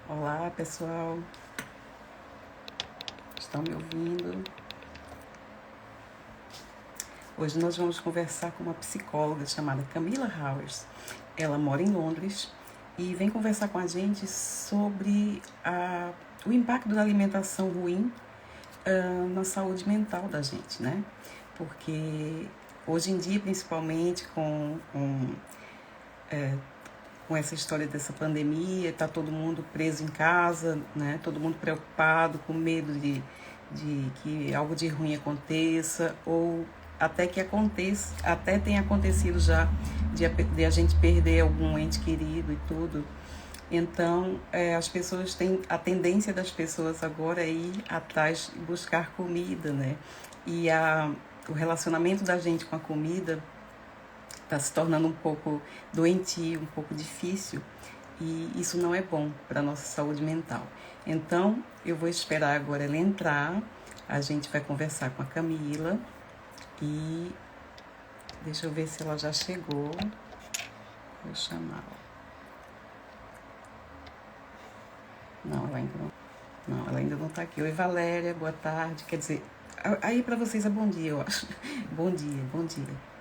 Olá, pessoal. Estão me ouvindo? Hoje nós vamos conversar com uma psicóloga chamada Camila Howers. Ela mora em Londres e vem conversar com a gente sobre o impacto da alimentação ruim na saúde mental da gente, né? Porque hoje em dia, principalmente com essa história dessa pandemia, está todo mundo preso em casa, né? Todo mundo preocupado, com medo de que algo de ruim aconteça, ou até que aconteça, até tem acontecido já de a gente perder algum ente querido e tudo. Então, as pessoas têm, a tendência das pessoas agora é ir atrás e buscar comida, né? E o relacionamento da gente com a comida está se tornando um pouco doentio, um pouco difícil, e isso não é bom para a nossa saúde mental. Então, eu vou esperar agora ela entrar, a gente vai conversar com a Camila e deixa eu ver se ela já chegou. Vou chamá-la. Não, ela ainda não. Não, ela ainda não está aqui. Oi, Valéria, boa tarde. Quer dizer, aí para vocês é bom dia, eu acho. Bom dia, bom dia.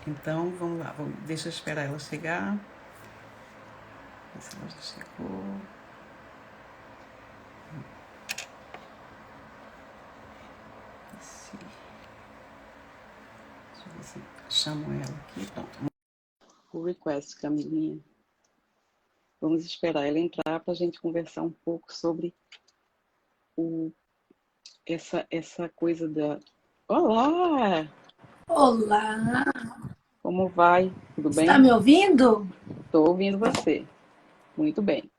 Então, vamos lá. Deixa eu esperar ela chegar. Ver se ela já chegou. Deixa eu ver se chamo ela aqui. Pronto. O request, Camilinha. Vamos esperar ela entrar para a gente conversar um pouco sobre o, essa coisa da. Olá! Olá, Como vai? Tudo está bem? me ouvindo? Estou ouvindo você. Muito bem.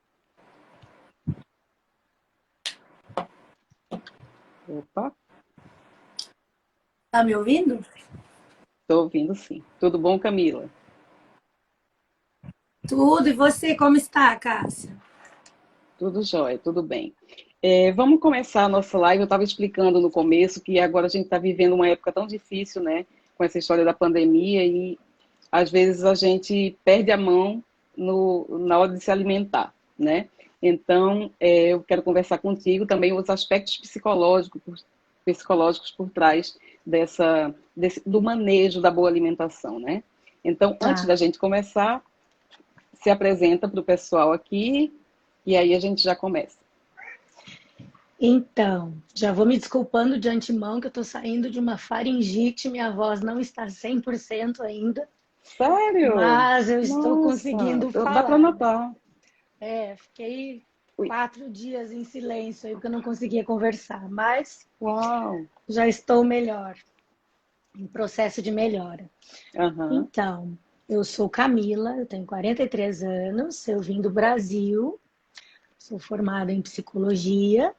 Opa, Está me ouvindo? estou ouvindo sim. Tudo bom, Camila? Tudo, e você como está, Cássia? Tudo jóia, tudo bem. Vamos começar a nossa live. Eu estava explicando no começo que agora a gente está vivendo uma época tão difícil, né? Com essa história da pandemia e às vezes a gente perde a mão na hora de se alimentar, né? Então, eu quero conversar contigo também os aspectos psicológicos por trás do manejo da boa alimentação, né? Então, antes da Tá. gente começar, se apresenta para o pessoal aqui e aí a gente já começa. Então, já vou me desculpando de antemão que eu estou saindo de uma faringite, minha voz não está 100% ainda, Sério? mas eu estou Nossa, conseguindo dá para falar. notar. Fiquei Ui, 4 dias em silêncio aí porque eu não conseguia conversar, mas uau! já estou melhor, em processo de melhora. Aham, Então, eu sou Camila, eu tenho 43 anos, eu vim do Brasil. Sou formada em psicologia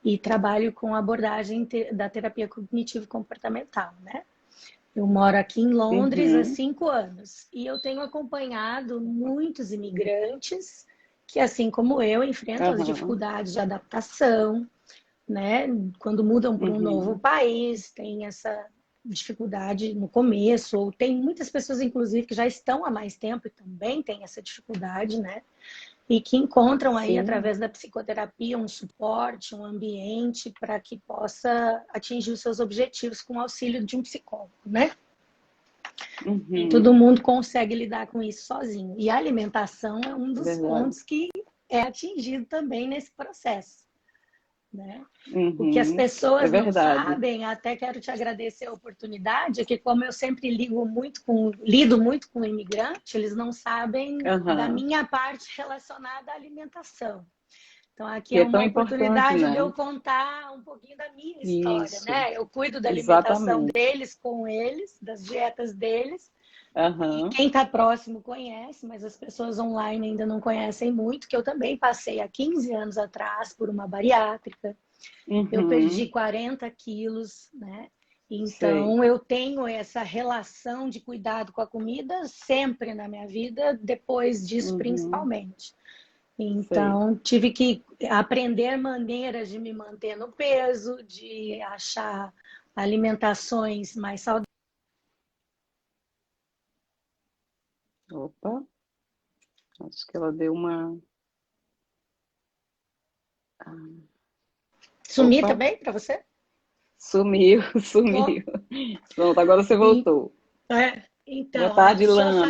e trabalho com abordagem da terapia cognitivo-comportamental, né? Eu moro aqui em Londres há uhum, 5 anos e eu tenho acompanhado muitos imigrantes que, assim como eu, enfrentam as aham, dificuldades de adaptação, né? Quando mudam para um novo uhum. país, tem essa dificuldade no começo, ou tem muitas pessoas, inclusive, que já estão há mais tempo e também têm essa dificuldade, né? E que encontram aí, Sim, através da psicoterapia, um suporte, um ambiente para que possa atingir os seus objetivos com o auxílio de um psicólogo, né? Nem todo uhum, mundo consegue lidar com isso sozinho. E a alimentação é um dos verdade. pontos que é atingido também nesse processo, né? O que as Uhum, é pessoas não verdade. sabem, até quero te agradecer a oportunidade, é que como eu sempre lido muito com imigrante, eles não sabem da Aham. minha parte relacionada à alimentação. Então, aqui Que é é tão uma importante, oportunidade de eu né? contar um pouquinho da minha história, Isso, né? Eu cuido da alimentação exatamente. deles com eles, das dietas deles, e Aham, quem está próximo conhece, mas as pessoas online ainda não conhecem muito, que eu também passei há 15 anos atrás por uma bariátrica. Eu perdi uhum, 40 quilos, né? sei. Então, eu tenho essa relação de cuidado com a comida sempre na minha vida, depois disso, Uhum, principalmente. sei. Então, tive que aprender maneiras de me manter no peso, de achar alimentações mais Opa, Acho que ela deu uma... Sumi Opa, também para você? sumiu, Tô. sumiu. Pronto, agora você E, voltou. Boa então, tarde, Lana.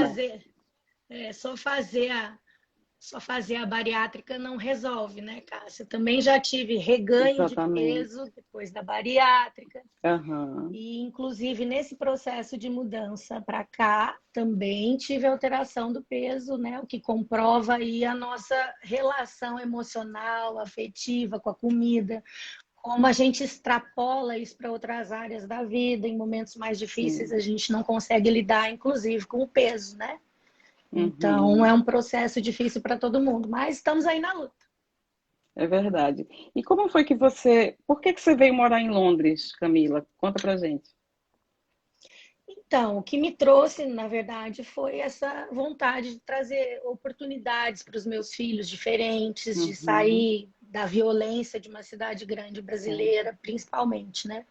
só fazer só fazer a bariátrica não resolve, né, Cássia? Também já tive reganho de Exatamente. peso depois da bariátrica. Aham, E, inclusive, nesse processo de mudança para cá, também tive alteração do peso, né? O que comprova aí a nossa relação emocional, afetiva com a comida, como a gente extrapola isso para outras áreas da vida, em momentos mais difíceis sim. a gente não consegue lidar, inclusive, com o peso, né? Então, é Uhum, um processo difícil para todo mundo, mas estamos aí na luta. é verdade. E como foi que você... Por que que você veio morar em Londres, Camila? Conta pra gente. Então, o que me trouxe, na verdade, foi essa vontade de trazer oportunidades para os meus filhos diferentes, de Uhum, sair da violência de uma cidade grande é, brasileira, principalmente, né?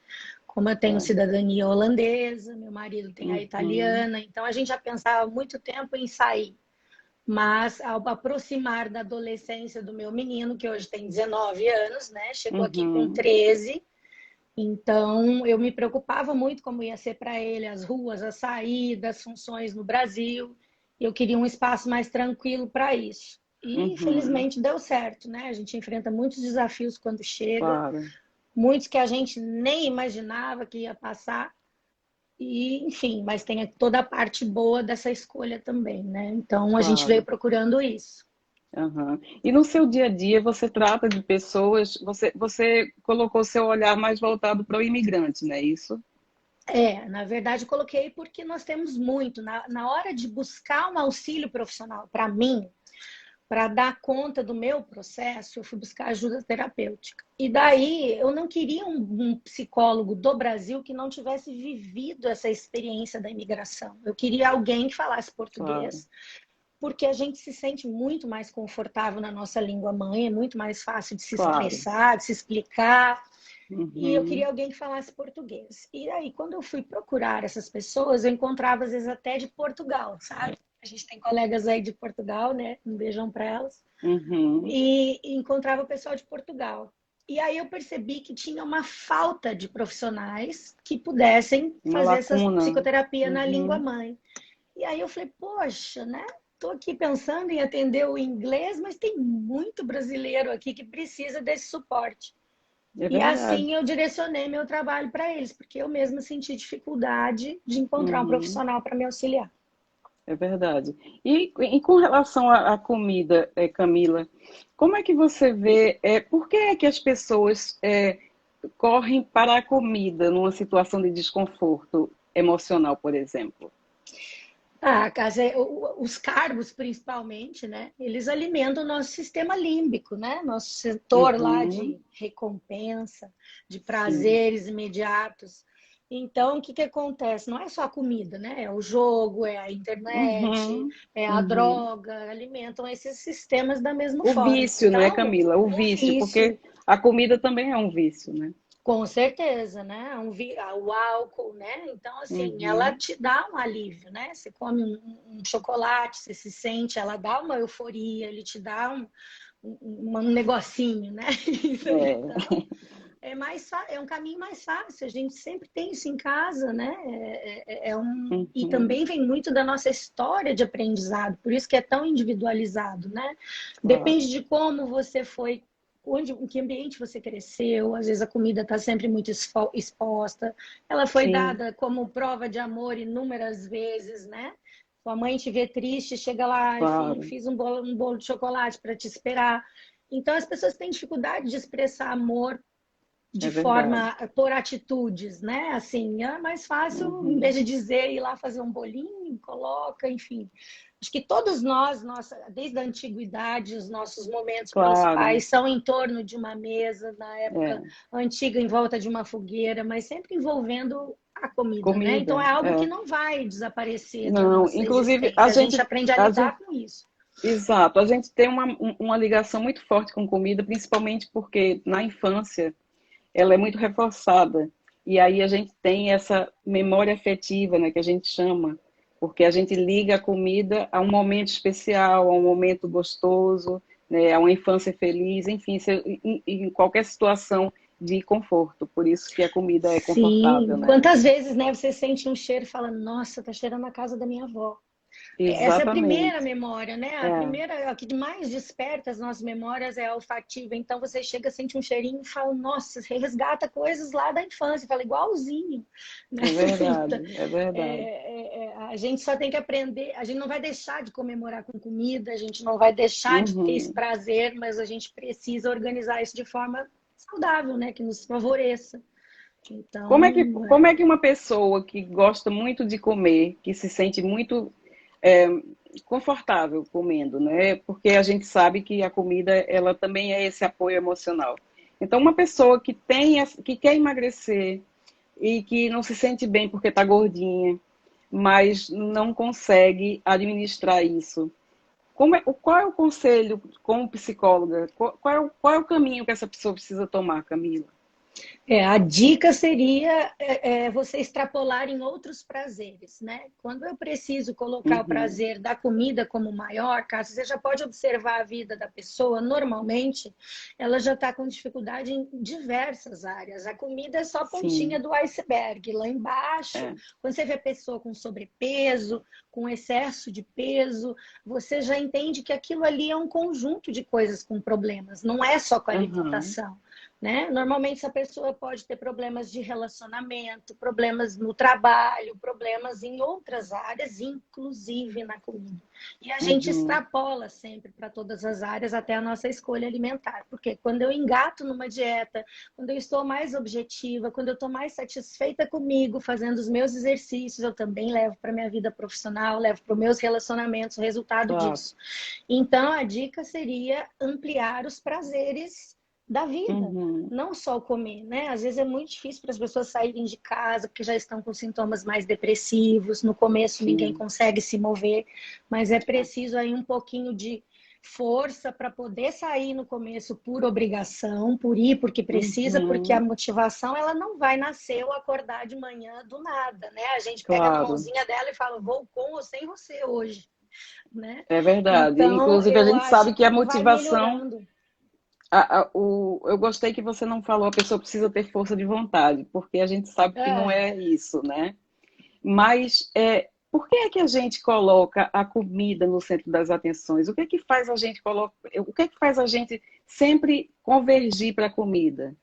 Como eu tenho é. cidadania holandesa, meu marido tem a Uhum, italiana, então a gente já pensava há muito tempo em sair. Mas ao aproximar da adolescência do meu menino, que hoje tem 19 anos, né? Chegou aqui com uhum, 13. Então, eu me preocupava muito como ia ser para ele as ruas, a saída, as funções no Brasil. Eu queria um espaço mais tranquilo para isso. E, uhum, infelizmente, deu certo, né? A gente enfrenta muitos desafios quando chega, claro, muitos que a gente nem imaginava que ia passar. E, enfim, mas tem toda a parte boa dessa escolha também, né? Então, a gente veio claro. procurando isso. Aham. E no seu dia a dia você trata de pessoas, você colocou seu olhar mais voltado para o imigrante, não é isso? Na verdade, coloquei porque nós temos muito. Na hora de buscar um auxílio profissional para mim, para dar conta do meu processo, eu fui buscar ajuda terapêutica. E daí eu não queria um psicólogo do Brasil que não tivesse vivido essa experiência da imigração. Eu queria alguém que falasse Claro, português, porque a gente se sente muito mais confortável na nossa língua mãe, é muito mais fácil de se claro. expressar, de se explicar. E eu queria Uhum. alguém que falasse português. E aí, quando eu fui procurar essas pessoas, eu encontrava às vezes até de Portugal, sabe? A gente tem colegas aí de Portugal, né? Um beijão para elas. Uhum. E encontrava o pessoal de Portugal. E aí eu percebi que tinha uma falta de profissionais que pudessem Uma fazer essa lacuna. psicoterapia na língua Uhum. mãe. E aí eu falei, poxa, né? Estou aqui pensando em atender o inglês, mas tem muito brasileiro aqui que precisa desse suporte. É E verdade. assim eu direcionei meu trabalho para eles, porque eu mesma senti dificuldade de encontrar um Uhum. profissional para me auxiliar. É verdade. E com relação à comida, Camila, como é que você vê, por que é que as pessoas correm para a comida numa situação de desconforto emocional, por exemplo? Ah, Cássia, os carbos, principalmente, né? Eles alimentam o nosso sistema límbico, né? Nosso setor lá Uhum. de recompensa, de Sim. prazeres imediatos. Então, o que que acontece? Não é só a comida, né? É o jogo, é a internet, Uhum. é a Uhum. droga, alimentam esses sistemas da mesma O forma. vício, não é, Então, Camila? O o vício, vício, porque a comida também é um vício, né? com certeza, né? O álcool, né? Então, assim, ela Uhum. te dá um alívio, né? Você come um chocolate, você se sente, ela dá uma euforia, ele te dá um negocinho, né? É. Então, é um caminho mais fácil. A gente sempre tem isso em casa, né? E Uhum. também vem muito da nossa história de aprendizado, por isso que é tão individualizado, né? Claro. Depende de como você foi, onde, em que ambiente você cresceu. Às vezes a comida está sempre muito exposta. Ela foi Sim, dada como prova de amor inúmeras vezes, né? Sua mãe te vê triste, chega lá e filho, claro. fiz um bolo de chocolate para te esperar. Então as pessoas têm dificuldade de expressar amor É de verdade. forma por atitudes, né? Assim, é mais fácil, em vez Uhum. de dizer, ir lá fazer um bolinho, coloca, enfim. Acho que todos nós, desde a antiguidade, os nossos momentos Claro. principais são em torno de uma mesa, na época É. antiga, em volta de uma fogueira, mas sempre envolvendo a comida, né? Então Comida. é algo que É. não vai desaparecer da Não, nossa inclusive a existência. A gente gente, aprende a a gente, lidar com isso. exato, a gente tem uma ligação muito forte com comida, principalmente porque na infância ela é muito reforçada. E aí a gente tem essa memória afetiva, né, que a gente chama, porque a gente liga a comida a um momento especial, a um momento gostoso, né, a uma infância feliz, enfim, em qualquer situação de conforto. Por isso que a comida é confortável, Sim, né? quantas vezes, né, você sente um cheiro e fala, nossa, tá cheirando a casa da minha avó. Essa é a primeira Exatamente. memória, né? A É, primeira, a que mais desperta as nossas memórias é a olfativa. Então você chega, sente um cheirinho e fala, nossa, você resgata coisas lá da infância, fala igualzinho, né? é Então, verdade, é verdade. a gente só tem que aprender, a gente não vai deixar de comemorar com comida, a gente não vai deixar de ter esse Uhum. prazer, mas a gente precisa organizar isso de forma saudável, né? Que nos favoreça. Então, Como é que uma pessoa que gosta muito de comer, que se sente muito é, confortável comendo, né? Porque a gente sabe que a comida, ela também é esse apoio emocional. Então, uma pessoa que que quer emagrecer e que não se sente bem porque está gordinha, mas não consegue administrar isso. Qual é o conselho como psicóloga? Qual é o caminho que essa pessoa precisa tomar, Camila? a dica seria você extrapolar em outros prazeres, né? Quando eu preciso colocar o Uhum, prazer da comida como maior, Cássio, você já pode observar a vida da pessoa, normalmente ela já está com dificuldade em diversas áreas. A comida é só a pontinha sim, do iceberg. Lá embaixo, é. quando você vê a pessoa com sobrepeso, com excesso de peso, você já entende que aquilo ali é um conjunto de coisas com problemas, não é só com a Uhum, alimentação. Né? Normalmente essa pessoa pode ter problemas de relacionamento, problemas no trabalho, problemas em outras áreas, inclusive na comida. E a gente uhum, extrapola sempre para todas as áreas até a nossa escolha alimentar. Porque quando eu engato numa dieta, quando eu estou mais objetiva, quando eu estou mais satisfeita comigo, fazendo os meus exercícios, eu também levo para minha vida profissional, levo para os meus relacionamentos o resultado claro. disso. Então a dica seria ampliar os prazeres da vida, Uhum, não só o comer, né? Às vezes é muito difícil para as pessoas saírem de casa porque já estão com sintomas mais depressivos. No começo ninguém sim. consegue se mover, mas é preciso aí um pouquinho de força para poder sair no começo por obrigação, por ir porque precisa, porque a Uhum, motivação ela não vai nascer ou acordar de manhã do nada, né? A gente pega na claro, mãozinha dela e fala, vou com ou sem você hoje, né? é verdade. Então, Inclusive, a eu gente acho sabe que a que vai motivação. melhorando. Eu gostei que você não falou a pessoa precisa ter força de vontade, porque a gente sabe que não É. é isso, né? Mas por que é que a gente coloca a comida no centro das atenções? O que é que faz a gente o que é que faz a gente sempre convergir para a comida?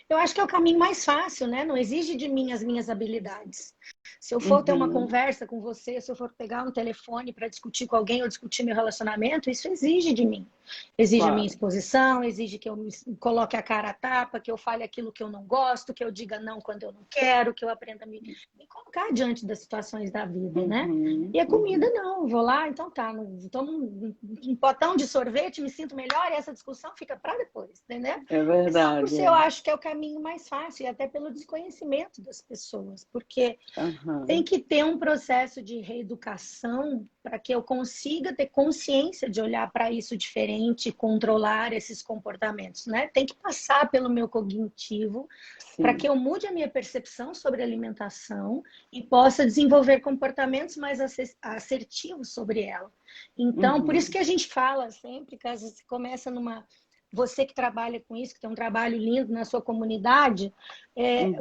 Eu acho que é o caminho mais fácil, né? Não exige de mim as minhas habilidades. Se eu for ter uma Uhum, conversa com você, se eu for pegar um telefone para discutir com alguém ou discutir meu relacionamento, isso exige de mim. Exige a minha claro. exposição, exige que eu me coloque a cara a tapa, que eu fale aquilo que eu não gosto, que eu diga não quando eu não quero, que eu aprenda me colocar diante das situações da vida, né? Uhum, E a comida uhum. não, vou lá, então tá, tomo um potão de sorvete, me sinto melhor e essa discussão fica para depois, entendeu? É É só por verdade, ser, eu é. acho que é o caminho mais fácil, e até pelo desconhecimento das pessoas, porque tem Aham, que ter um processo de reeducação para que eu consiga ter consciência de olhar para isso diferente e controlar esses comportamentos, né? Tem que passar pelo meu cognitivo para que sim. eu mude a minha percepção sobre alimentação e possa desenvolver comportamentos mais assertivos sobre ela. Então, por isso Uhum, que a gente fala sempre, caso você começa numa você que trabalha com isso, que tem um trabalho lindo na sua comunidade,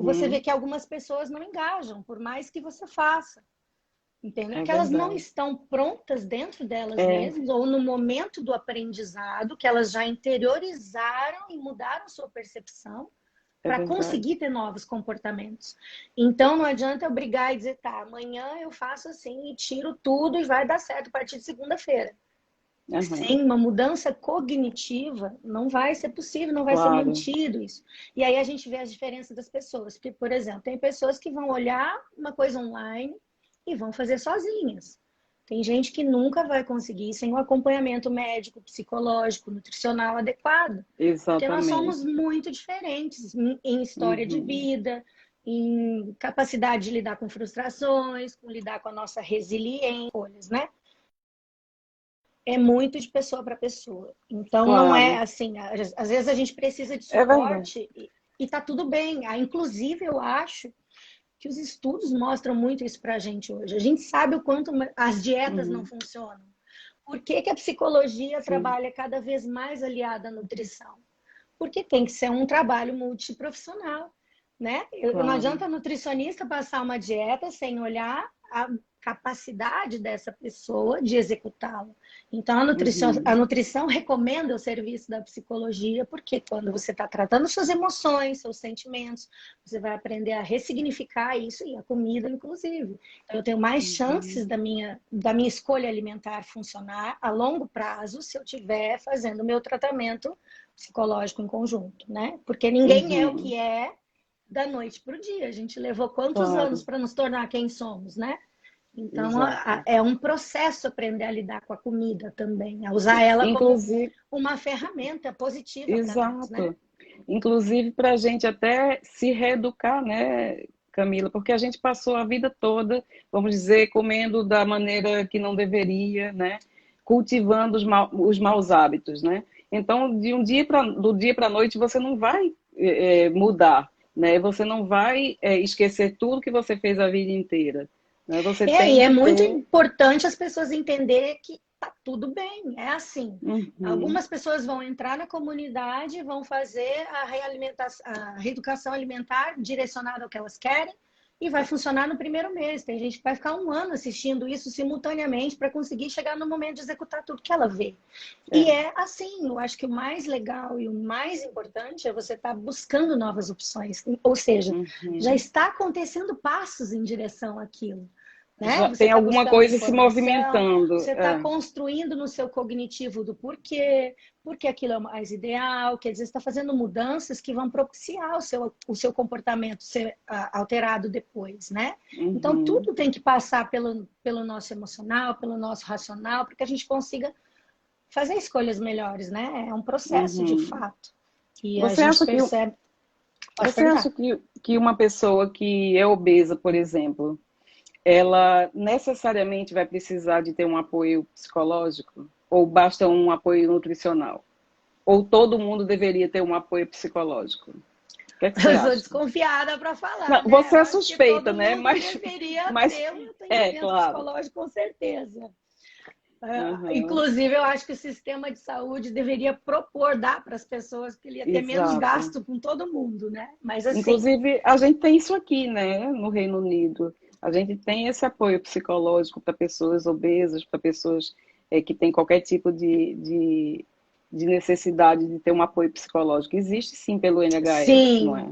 você vê uhum. que algumas pessoas não engajam, por mais que você faça. Entendeu? É Que elas não verdade. estão prontas dentro delas É, mesmas, ou no momento do aprendizado, que elas já interiorizaram e mudaram sua percepção é para verdade. conseguir ter novos comportamentos. Então não adianta eu brigar e dizer, tá, amanhã eu faço assim e tiro tudo e vai dar certo a partir de segunda-feira. Aham, Sem uma mudança cognitiva, não vai ser possível, não vai ser claro. mantido isso. E aí a gente vê as diferenças das pessoas. Porque, por exemplo, tem pessoas que vão olhar uma coisa online e vão fazer sozinhas. Tem gente que nunca vai conseguir sem o acompanhamento médico, psicológico, nutricional adequado. Porque nós somos Exatamente. muito diferentes em história de Uhum. vida, em capacidade de lidar com frustrações, com lidar com a nossa resiliência, né? É muito de pessoa para pessoa. Então não é Claro, assim, às vezes a gente precisa de é verdade. suporte e tá tudo bem. Ah, inclusive eu acho que os estudos mostram muito isso para a gente hoje. A gente sabe o quanto as dietas não funcionam. Por que que a psicologia trabalha cada vez mais aliada à nutrição? Porque tem que ser um trabalho multiprofissional, né? Não adianta a nutricionista passar uma dieta sem olhar a capacidade dessa pessoa de executá-la. Então, a nutrição recomenda o serviço da psicologia, porque quando você está tratando suas emoções, seus sentimentos, você vai aprender a ressignificar isso, e a comida, inclusive. Então, eu tenho mais chances da minha escolha alimentar funcionar a longo prazo se eu estiver fazendo o meu tratamento psicológico em conjunto, né? Porque ninguém é o que é da noite para o dia. A gente levou quantos anos para nos tornar quem somos, né? Então, é um processo aprender a lidar com a comida também, a usar ela como uma ferramenta positiva para nós, né? Inclusive para a gente até se reeducar, né, Camila? Porque a gente passou a vida toda, vamos dizer, comendo da maneira que não deveria, né? Cultivando os maus hábitos, né? Então, do dia para a noite, você não vai mudar, né? Você não vai esquecer tudo que você fez a vida inteira. Né? Você tem e é muito importante as pessoas entenderem que tá tudo bem, é assim. Algumas pessoas vão entrar na comunidade, vão fazer a reeducação alimentar direcionada ao que elas querem, e vai funcionar no primeiro mês. Tem gente que vai ficar 1 ano assistindo isso simultaneamente para conseguir chegar no momento de executar tudo que ela vê. E é assim, eu acho que o mais legal e o mais importante é você estar buscando novas opções. Ou seja, já está acontecendo passos em direção àquilo. Né? Já tem alguma coisa se movimentando. Você está construindo no seu cognitivo do porquê, porque aquilo é o mais ideal, quer dizer, você está fazendo mudanças que vão propiciar o seu comportamento ser alterado depois, né? Então, tudo tem que passar pelo nosso emocional, pelo nosso racional, para que a gente consiga fazer escolhas melhores, né? É um processo de fato. E você acha que uma pessoa que é obesa, por exemplo, ela necessariamente vai precisar de ter um apoio psicológico? Ou basta um apoio nutricional? Ou todo mundo deveria ter um apoio psicológico? O que é que você acha? Eu sou desconfiada para falar. Não, né? você é suspeita, né? Mas deveria ter um atendimento psicológico, com certeza. Inclusive, eu acho que o sistema de saúde deveria dar para as pessoas que ele ia ter menos gasto com todo mundo, né? Mas assim... Inclusive, a gente tem isso aqui, né? No Reino Unido. A gente tem esse apoio psicológico para pessoas obesas, para pessoas que têm qualquer tipo de necessidade de ter um apoio psicológico. Existe sim pelo NHS, não é?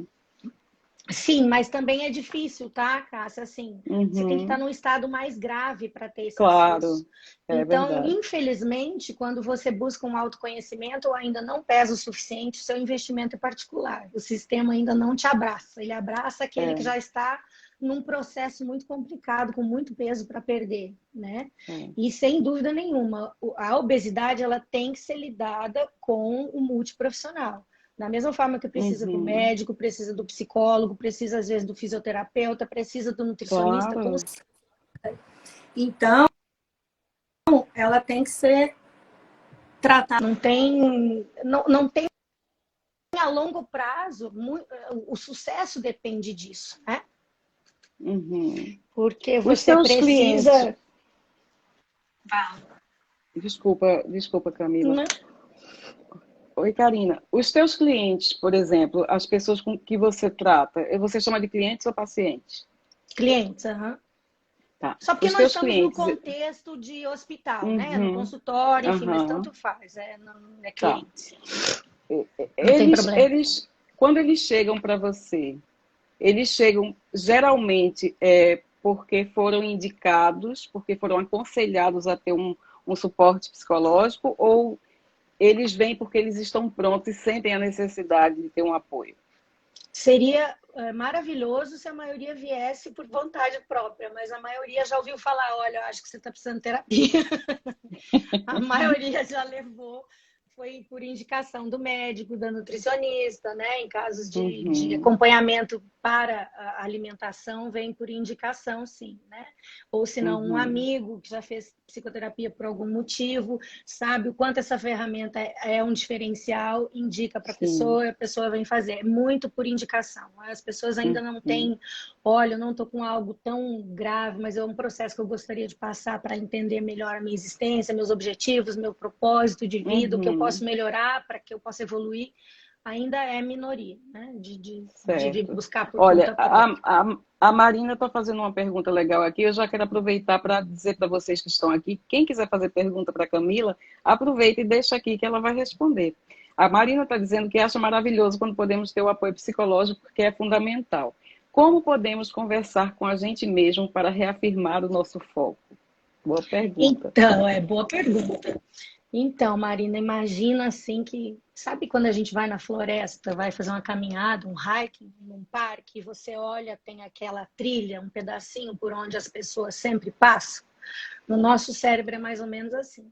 Sim, mas também é difícil, tá, Cássia? Assim, você tem que estar num estado mais grave para ter esse acesso. Então, verdade. Infelizmente, quando você busca um autoconhecimento ou ainda não pesa o suficiente, o seu investimento é particular. O sistema ainda não te abraça. Ele abraça aquele que já está num processo muito complicado, com muito peso para perder, né? E sem dúvida nenhuma, a obesidade ela tem que ser lidada com o multiprofissional. Da mesma forma que precisa do médico, precisa do psicólogo, precisa às vezes do fisioterapeuta, precisa do nutricionista. Então, ela tem que ser tratada. Não tem a longo prazo, o sucesso depende disso, né? Porque você precisa... Desculpa, Camila. Oi, Karina. Os teus clientes, por exemplo, as pessoas com que você trata, você chama de clientes ou pacientes? Clientes, Tá. Só porque nós estamos no contexto de hospital, né? No consultório, enfim, mas tanto faz, não é cliente. Quando eles chegam para você, eles chegam geralmente porque foram indicados, porque foram aconselhados a ter um suporte psicológico, ou eles vêm porque eles estão prontos e sentem a necessidade de ter um apoio? Seria maravilhoso se a maioria viesse por vontade própria, mas a maioria já ouviu falar, olha, eu acho que você está precisando de terapia. A maioria já levou, foi por indicação do médico, da nutricionista, né? Em casos de acompanhamento para a alimentação vem por indicação, sim, né? Ou se não, um amigo que já fez psicoterapia por algum motivo, sabe o quanto essa ferramenta é um diferencial, indica para a pessoa vem fazer. É muito por indicação. As pessoas ainda não têm, olha, eu não estou com algo tão grave, mas é um processo que eu gostaria de passar para entender melhor a minha existência, meus objetivos, meu propósito de vida, o que eu posso melhorar para que eu possa evoluir. Ainda é minoria, né? De buscar por Olha, conta própria. a Marina está fazendo uma pergunta legal aqui. Eu já quero aproveitar para dizer para vocês que estão aqui, quem quiser fazer pergunta para a Camila, aproveita e deixa aqui que ela vai responder. A Marina está dizendo que acha maravilhoso quando podemos ter o apoio psicológico, porque é fundamental. Como podemos conversar com a gente mesmo para reafirmar o nosso foco? Boa pergunta. Então, boa pergunta. Então, Marina, imagina assim que... Sabe quando a gente vai na floresta, vai fazer uma caminhada, um hiking, num parque, e você olha, tem aquela trilha, um pedacinho por onde as pessoas sempre passam? No nosso cérebro é mais ou menos assim.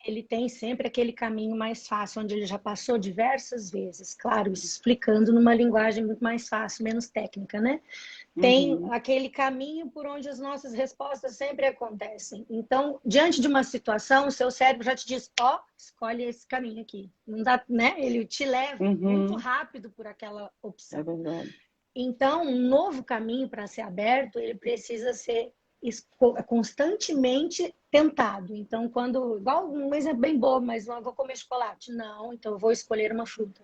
Ele tem sempre aquele caminho mais fácil, onde ele já passou diversas vezes. Claro, isso explicando numa linguagem muito mais fácil, menos técnica, né? Tem aquele caminho por onde as nossas respostas sempre acontecem. Então, diante de uma situação, o seu cérebro já te diz, escolhe esse caminho aqui. Não dá, né? Ele te leva muito rápido por aquela opção. É verdade. Então, um novo caminho para ser aberto, ele precisa ser constantemente tentado. Então, igual um exemplo bem bobo, mas não vou comer chocolate. Não, então eu vou escolher uma fruta.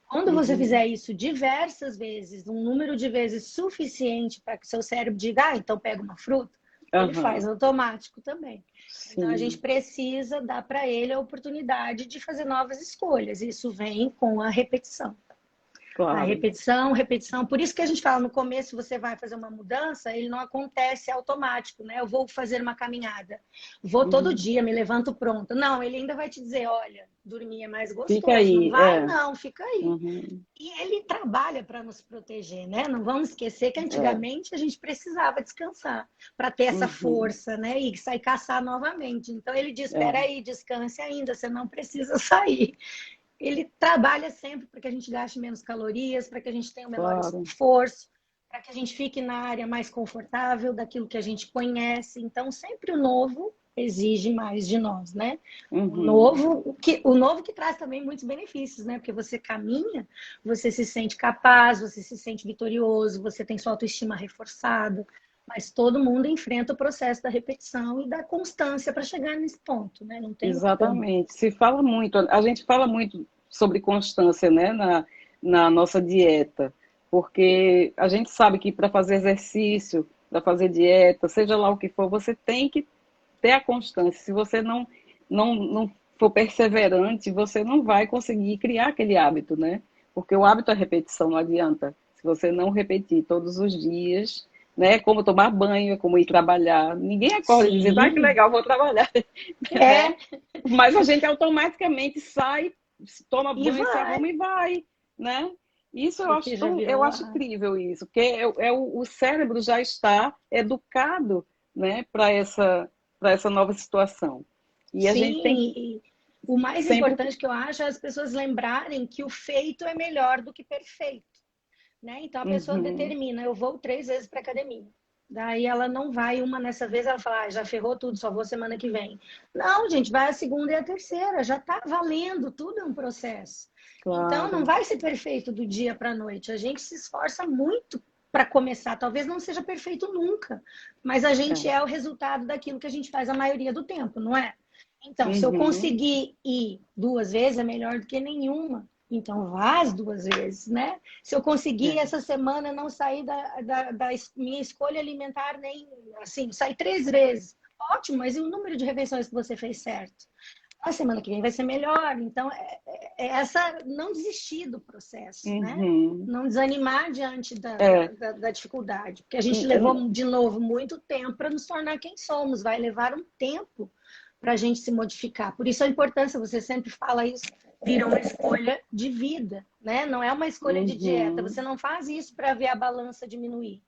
Quando você fizer isso diversas vezes, um número de vezes suficiente para que o seu cérebro diga, então pega uma fruta, ele faz automático também. Sim. Então, a gente precisa dar para ele a oportunidade de fazer novas escolhas. Isso vem com a repetição. Claro. A repetição, repetição. Por isso que a gente fala, no começo você vai fazer uma mudança, ele não acontece automático, né? Eu vou fazer uma caminhada, vou todo dia, me levanto pronto. Não, ele ainda vai te dizer, olha, dormir é mais gostoso. Fica aí, não vai, não, fica aí. E ele trabalha para nos proteger, né? Não vamos esquecer que antigamente a gente precisava descansar para ter essa força, né? E sair caçar novamente. Então ele diz, espera aí, descanse ainda, você não precisa sair. Ele trabalha sempre para que a gente gaste menos calorias, para que a gente tenha um menor esforço, para que a gente fique na área mais confortável daquilo que a gente conhece. Então, sempre o novo exige mais de nós, né? O novo que traz também muitos benefícios, né? Porque você caminha, você se sente capaz, você se sente vitorioso, você tem sua autoestima reforçada. Mas todo mundo enfrenta o processo da repetição e da constância para chegar nesse ponto, né? Não tem Exatamente. A gente fala muito sobre constância, né, na nossa dieta, porque a gente sabe que para fazer exercício, para fazer dieta, seja lá o que for, você tem que ter a constância. Se você não for perseverante, você não vai conseguir criar aquele hábito, né? Porque o hábito é repetição, não adianta. Se você não repetir todos os dias, né? Como tomar banho, como ir trabalhar. Ninguém acorda e diz, que legal, vou trabalhar. Mas a gente automaticamente sai, toma banho, se arruma e vai, né? Isso eu acho incrível isso, porque o cérebro já está educado, né, para essa nova situação. E a gente tem o mais importante que eu acho é as pessoas lembrarem que o feito é melhor do que perfeito. Né? Então a pessoa determina, eu vou 3 vezes para academia. Daí ela não vai uma nessa vez, ela fala, já ferrou tudo, só vou semana que vem. Não, gente, vai a segunda e a terceira, já tá valendo, tudo é um processo. Claro. Então não vai ser perfeito do dia para a noite. A gente se esforça muito para começar, talvez não seja perfeito nunca, mas a gente é o resultado daquilo que a gente faz a maioria do tempo, não é? Então, se eu conseguir ir 2 vezes, é melhor do que nenhuma. Então, vá as 2 vezes, né? Se eu conseguir essa semana não sair da minha escolha alimentar, nem assim, sair 3 vezes, ótimo, mas e o número de refeições que você fez certo? A semana que vem vai ser melhor. Então, não desistir do processo, né? Não desanimar diante da dificuldade. Porque a gente levou, de novo, muito tempo para nos tornar quem somos. Vai levar um tempo para a gente se modificar. Por isso a importância, você sempre fala isso, vira uma escolha de vida, né? Não é uma escolha de dieta. Você não faz isso para ver a balança diminuir.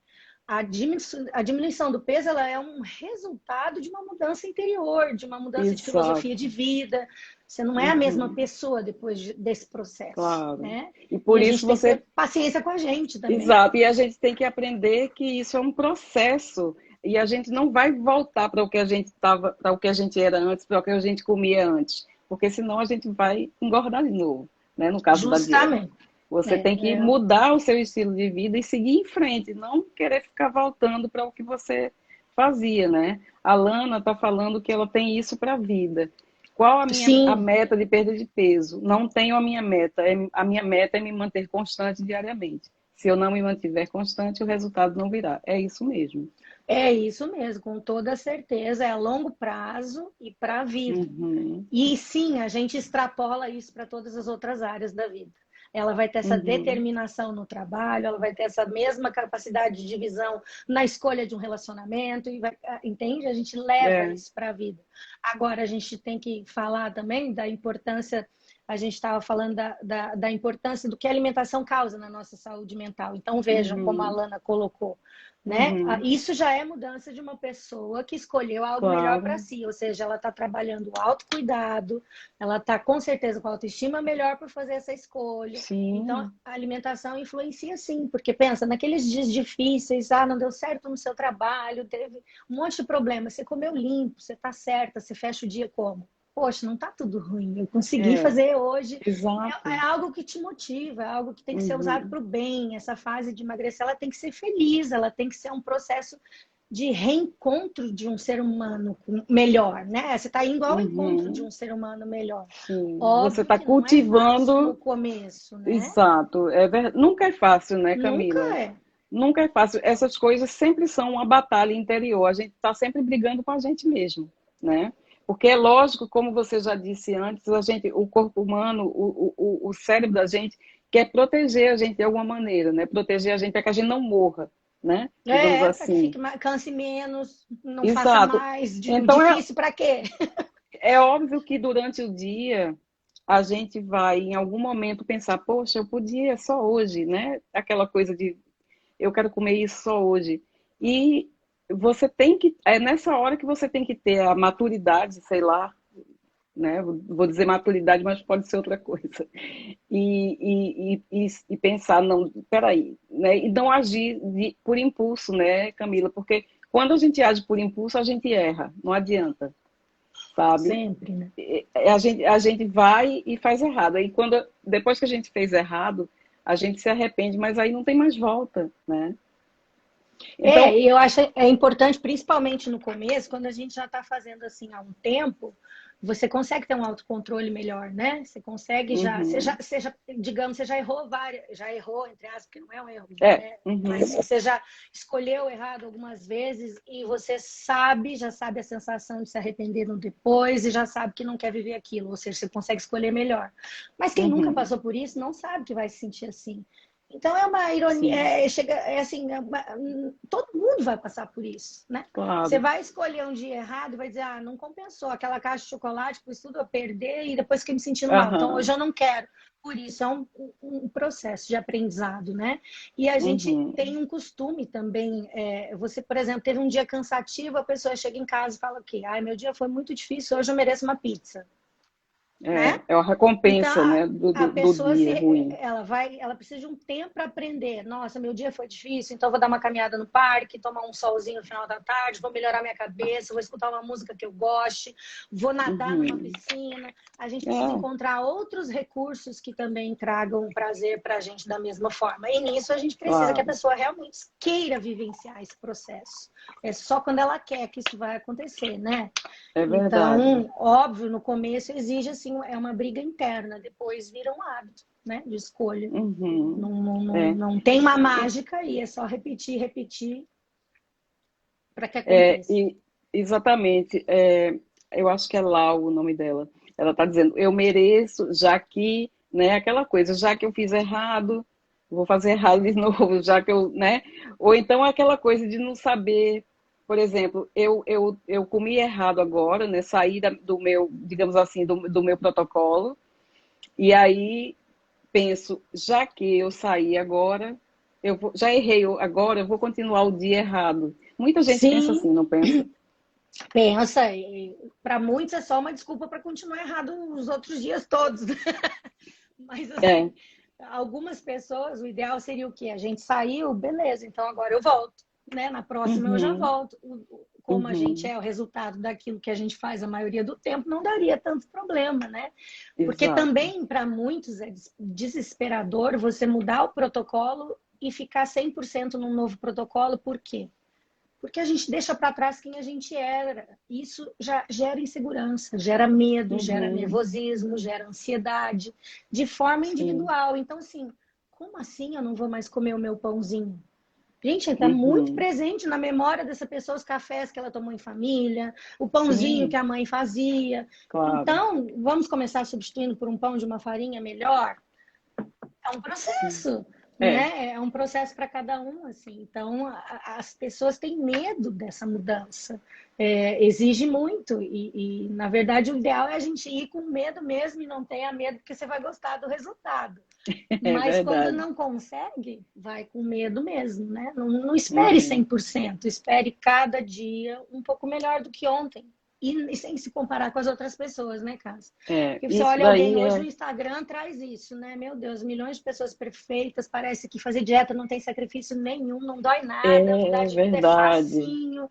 a diminuição do peso ela é um resultado de uma mudança interior, de uma mudança de filosofia Exato. de vida. Você não é a mesma pessoa depois desse processo, Claro. né? E E por a isso gente tem que você... ter paciência com a gente também. Exato. E a gente tem que aprender que isso é um processo. E a gente não vai voltar para o que a gente estava, para o que a gente era antes, para o que a gente comia antes. Porque senão a gente vai engordar de novo, né? No caso da dieta. Justamente. Você tem que mudar o seu estilo de vida e seguir em frente, não querer ficar voltando para o que você fazia, né? A Lana está falando que ela tem isso para a vida. Qual a Sim, meta de perda de peso? Não tenho a minha meta. A minha meta é me manter constante diariamente. Se eu não me mantiver constante, o resultado não virá. É isso mesmo. é isso mesmo, com toda certeza. É a longo prazo e para a vida. E sim, a gente extrapola isso para todas as outras áreas da vida. Ela vai ter essa determinação no trabalho, ela vai ter essa mesma capacidade de visão na escolha de um relacionamento, e vai, entende? A gente leva isso para a vida. Agora, a gente tem que falar também da importância, a gente estava falando da importância do que a alimentação causa na nossa saúde mental. Então, vejam como a Alana colocou. Né? Isso já é mudança de uma pessoa que escolheu algo melhor para si, ou seja, ela está trabalhando o autocuidado, ela está com certeza com a autoestima melhor por fazer essa escolha. Sim. Então, a alimentação influencia sim, porque pensa, naqueles dias difíceis, não deu certo no seu trabalho, teve um monte de problema, você comeu limpo, você está certa, você fecha o dia como? Poxa, não está tudo ruim, eu consegui fazer hoje. É algo que te motiva, é algo que tem que ser usado para o bem. Essa fase de emagrecer, ela tem que ser feliz, ela tem que ser um processo de reencontro de um ser humano melhor, né? Você está indo ao encontro de um ser humano melhor. Sim. Óbvio Você está que cultivando... não é fácil no começo, né? Exato. Nunca é fácil, né, Camila? Nunca é. Nunca é fácil. Essas coisas sempre são uma batalha interior. A gente está sempre brigando com a gente mesmo, né? Porque é lógico, como você já disse antes, o corpo humano, o cérebro da gente quer proteger a gente de alguma maneira, né? Proteger a gente para que a gente não morra, né? Digamos Para assim. que canse menos, não faça Exato. mais, Então, difícil para quê? É óbvio que durante o dia a gente vai, em algum momento, pensar, poxa, eu podia só hoje, né? Aquela coisa de, eu quero comer isso só hoje. E você tem que, é nessa hora que você tem que ter a maturidade, sei lá, né? Vou dizer maturidade, mas pode ser outra coisa. E pensar, não, peraí, né? E não agir por impulso, né, Camila? Porque quando a gente age por impulso, a gente erra, não adianta, sabe? Sempre, né? A gente vai e faz errado. Aí depois que a gente fez errado, a gente se arrepende, mas aí não tem mais volta, né? Então, e eu acho importante, principalmente no começo, quando a gente já está fazendo assim há um tempo, você consegue ter um autocontrole melhor, né? Você consegue digamos, você já errou já errou, entre aspas, porque não é um erro, né? Mas você já escolheu errado algumas vezes e você já sabe a sensação de se arrepender no depois e já sabe que não quer viver aquilo, ou seja, você consegue escolher melhor. Mas quem nunca passou por isso não sabe que vai se sentir assim. Então é uma ironia, todo mundo vai passar por isso, né? Claro. Você vai escolher um dia errado e vai dizer, não compensou, aquela caixa de chocolate, pus tudo a perder e depois fiquei me sentindo mal, então hoje eu não quero. Por isso, é um processo de aprendizado, né? E a gente tem um costume também, você, por exemplo, teve um dia cansativo, a pessoa chega em casa e fala o quê? Meu dia foi muito difícil, hoje eu mereço uma pizza. É uma recompensa, então, né, a pessoa dia ruim. ela precisa de um tempo para aprender. Nossa, meu dia foi difícil, então vou dar uma caminhada no parque, tomar um solzinho no final da tarde, vou melhorar minha cabeça, vou escutar uma música que eu goste, vou nadar numa piscina. A gente precisa encontrar outros recursos que também tragam prazer para a gente da mesma forma. E nisso a gente precisa que a pessoa realmente queira vivenciar esse processo. É só quando ela quer que isso vai acontecer, né? É verdade. Então, óbvio, no começo exige assim, é uma briga interna, depois vira um hábito, né, de escolha. Não tem uma mágica e é só repetir para que aconteça. Exatamente. Eu acho que é Lau o nome dela. Ela está dizendo, eu mereço, já que, né, aquela coisa, já que eu fiz errado, vou fazer errado de novo, já que eu, né? Ou então aquela coisa de não saber. Por exemplo, eu comi errado agora, né? Saí do meu, digamos assim, do meu protocolo. E aí penso, já que eu saí agora, já errei, agora eu vou continuar o dia errado. Muita gente pensa Sim, assim, não pensa? pensa, para muitos é só uma desculpa para continuar errado os outros dias todos. Mas É. assim, algumas pessoas, o ideal seria o quê? A gente saiu, beleza, então agora eu volto, né? Na próxima eu já Uhum, volto. Como a gente uhum, é o resultado daquilo que a gente faz a maioria do tempo, não daria tanto problema, né? Porque exato. também para muitos é desesperador você mudar o protocolo e ficar 100% num novo protocolo, por quê? Porque a gente deixa para trás quem a gente era. Isso já gera insegurança, gera medo, gera Uhum, nervosismo, gera ansiedade, de forma sim. individual. Então, assim, como assim eu não vou mais comer o meu pãozinho? Gente, está muito Uhum, presente na memória dessa pessoa os cafés que ela tomou em família, o pãozinho que sim, a mãe fazia. claro. Então, vamos começar substituindo por um pão de uma farinha melhor? É um Sim. processo, É, né? É um processo para cada um, assim. Então, as pessoas têm medo dessa mudança. Exige muito na verdade, o ideal é a gente ir com medo mesmo e não tenha medo porque você vai gostar do resultado. é Mas quando verdade. não consegue, vai com medo mesmo, né? Não espere Uhum. 100%, espere cada dia um pouco melhor do que ontem. E sem se comparar com as outras pessoas, né, Cássio? É, Porque você isso olha alguém daí hoje no é, Instagram, traz isso, né? Meu Deus, milhões de pessoas perfeitas, parece que fazer dieta não tem sacrifício nenhum, não dói nada, mudar é de vida é verdade. facinho.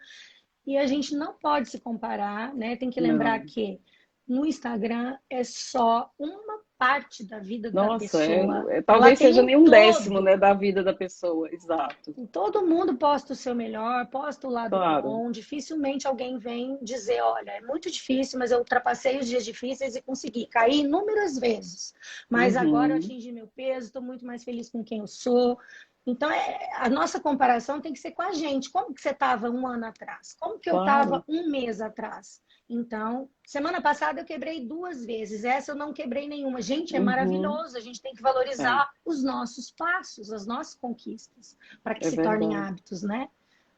E a gente não pode se comparar, né? Tem que lembrar Não. que no Instagram é só uma parte da vida da Nossa, pessoa. Ela talvez tem seja um nem um décimo, né, todo. da vida da pessoa. Exato. Todo mundo posta o seu melhor, posta o lado Claro. bom. Dificilmente alguém vem dizer, olha, é muito difícil, mas eu ultrapassei os dias difíceis e consegui. Caí inúmeras vezes, mas agora eu Uhum. atingi meu peso, estou muito mais feliz com quem eu sou. Então, a nossa comparação tem que ser com a gente. Como que você estava um ano atrás? Como que eu estava Claro. um mês atrás? Então, semana passada eu quebrei 2 vezes, essa eu não quebrei nenhuma. Gente, é Uhum. maravilhoso, a gente tem que É, valorizar os nossos passos, as nossas conquistas para que é se tornem verdade. hábitos, né?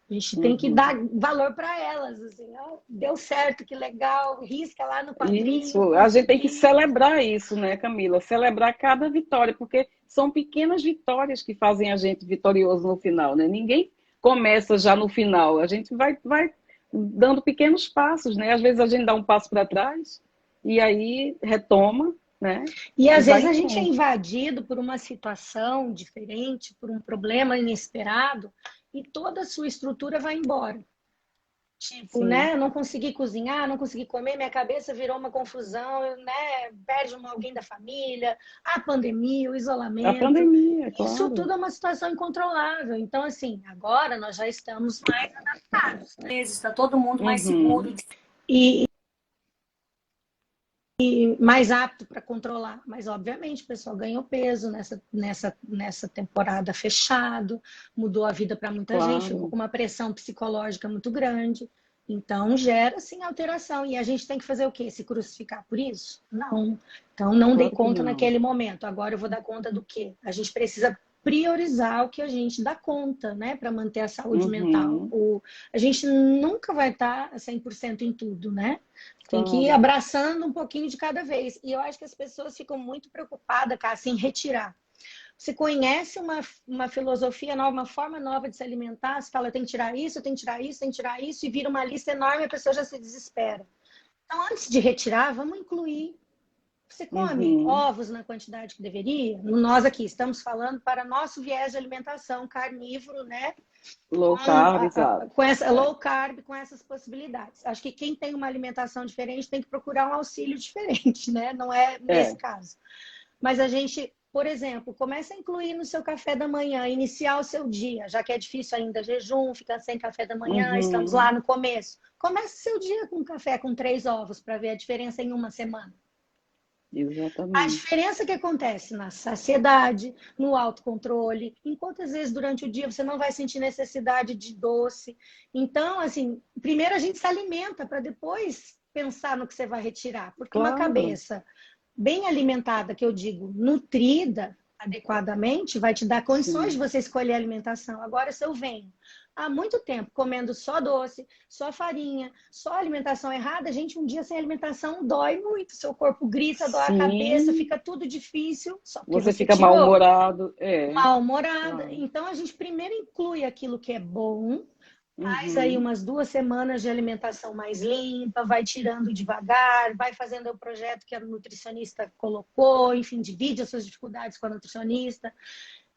A gente tem que Uhum. dar valor para elas, assim, ó, deu certo, que legal, risca lá no quadrinho, Isso, a gente tem que consegui. celebrar isso, né, Camila? Celebrar cada vitória, porque são pequenas vitórias que fazem a gente vitorioso no final, né? Ninguém começa já no final, a gente vai dando pequenos passos, né? Às vezes a gente dá um passo para trás e aí retoma, né? E E às vai vezes em a gente é frente. invadido por uma situação diferente, por um problema inesperado, e toda a sua estrutura vai embora. Tipo, Sim, né? Eu não consegui cozinhar, não consegui comer, minha cabeça virou uma confusão, né? Perde alguém da família, a pandemia, o a isolamento. pandemia, Isso claro. tudo é uma situação incontrolável. Então, assim, agora nós já estamos mais adaptados, né? Está todo mundo mais seguro Uhum, e mais apto para controlar. Mas, obviamente, o pessoal ganhou peso nessa temporada fechado, mudou a vida para muita gente, ficou claro. com uma pressão psicológica muito grande. Então, gera, sim, alteração. E a gente tem que fazer o quê? Se crucificar por isso? Não. Então, não dei Claro que conta não. naquele momento. Agora eu vou dar conta do quê? A gente precisa priorizar o que a gente dá conta, né, para manter a saúde mental. Uhum, A gente nunca vai estar 100% em tudo, né? Tem que ir claro. abraçando um pouquinho de cada vez. E eu acho que as pessoas ficam muito preocupadas, cara, em retirar. Você conhece uma filosofia nova, uma forma nova de se alimentar, você fala, tem que tirar isso, tem que tirar isso, tem que tirar isso, e vira uma lista enorme e a pessoa já se desespera. Então, antes de retirar, vamos incluir. Você come Uhum. ovos na quantidade que deveria? Nós aqui estamos falando para nosso viés de alimentação carnívoro, né? Low carb, exato. Com essa É, low carb, com essas possibilidades. Acho que quem tem uma alimentação diferente tem que procurar um auxílio diferente, né? Não é nesse é. caso. Mas a gente, por exemplo, começa a incluir no seu café da manhã, iniciar o seu dia, já que é difícil ainda jejum, ficar sem café da manhã, estamos lá Uhum. no começo. Comece seu dia com um café com 3 ovos para ver a diferença em uma semana. A Exatamente. diferença que acontece na saciedade, no autocontrole, em quantas vezes durante o dia você não vai sentir necessidade de doce. Então, assim, primeiro a gente se alimenta para depois pensar no que você vai retirar, porque uma Claro. cabeça bem alimentada, que eu digo, nutrida adequadamente, vai te dar condições de Sim. você escolher a alimentação. Agora, se eu venho há muito tempo, comendo só doce, só farinha, só alimentação errada. Gente, um dia sem alimentação dói muito. Seu corpo grita, dói a cabeça, Sim, fica tudo difícil, só porque você você fica tirou. mal-humorado. Mal-humorada. Claro. Então, a gente primeiro inclui aquilo que é bom, faz aí Uhum, umas 2 semanas de alimentação mais limpa, vai tirando devagar, vai fazendo o projeto que a nutricionista colocou, enfim, divide as suas dificuldades com a nutricionista,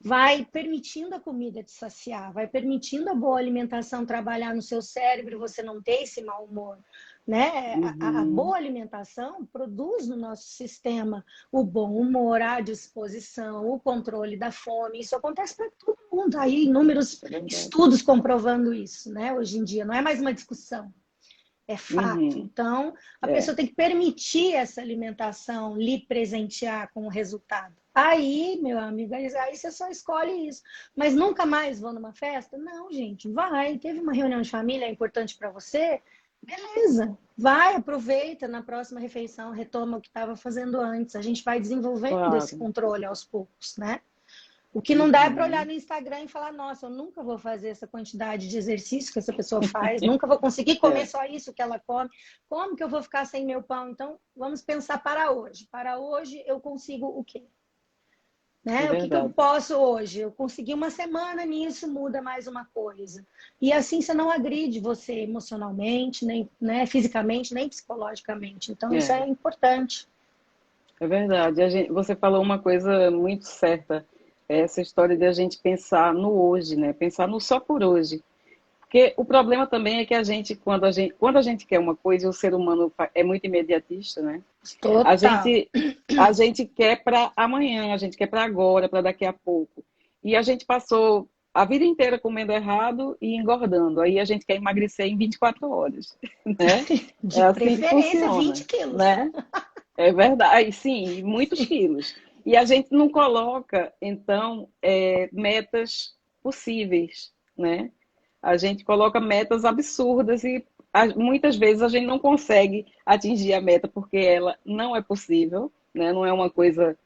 vai permitindo a comida te saciar, vai permitindo a boa alimentação trabalhar no seu cérebro e você não ter esse mau humor, né? A uhum. boa alimentação produz no nosso sistema o bom humor, a disposição, o controle da fome. Isso acontece para todo mundo. Aí inúmeros É verdade. estudos comprovando isso, né? Hoje em dia não é mais uma discussão, é fato. Uhum, Então, a é, pessoa tem que permitir essa alimentação lhe presentear com o resultado. Aí, meu amigo, aí você só escolhe isso. Mas nunca mais vou numa festa? Não, gente, vai. Teve uma reunião de família, é importante para você? Beleza, vai, aproveita na próxima refeição, retoma o que estava fazendo antes. A gente vai desenvolvendo esse claro. controle aos poucos, né? O que não dá é para olhar Uhum. no Instagram e falar, nossa, eu nunca vou fazer essa quantidade de exercício que essa pessoa faz, nunca vou conseguir comer É, só isso que ela come. Como que eu vou ficar sem meu pão? Então, vamos pensar para hoje. Para hoje, eu consigo o quê? é Né? O que que eu verdade. posso hoje? Eu consegui uma semana nisso, muda mais uma coisa. E assim você não agride você emocionalmente, nem, né, fisicamente, nem psicologicamente. Então, isso É, é importante. é verdade. Você falou uma coisa muito certa. Essa história de a gente pensar no hoje, né? Pensar no só por hoje. Porque o problema também é que quando a gente quer uma coisa, e o ser humano é muito imediatista, né? A Total. gente, a gente quer para amanhã, a gente quer para agora, para daqui a pouco. E a gente passou a vida inteira comendo errado e engordando. Aí a gente quer emagrecer em 24 horas, né? É De assim que preferência, funciona, 20 quilos. né? É verdade, sim, muitos quilos. E a gente não coloca, então, metas possíveis, né? A gente coloca metas absurdas e muitas vezes a gente não consegue atingir a meta porque ela não é possível, né? Não é uma coisa.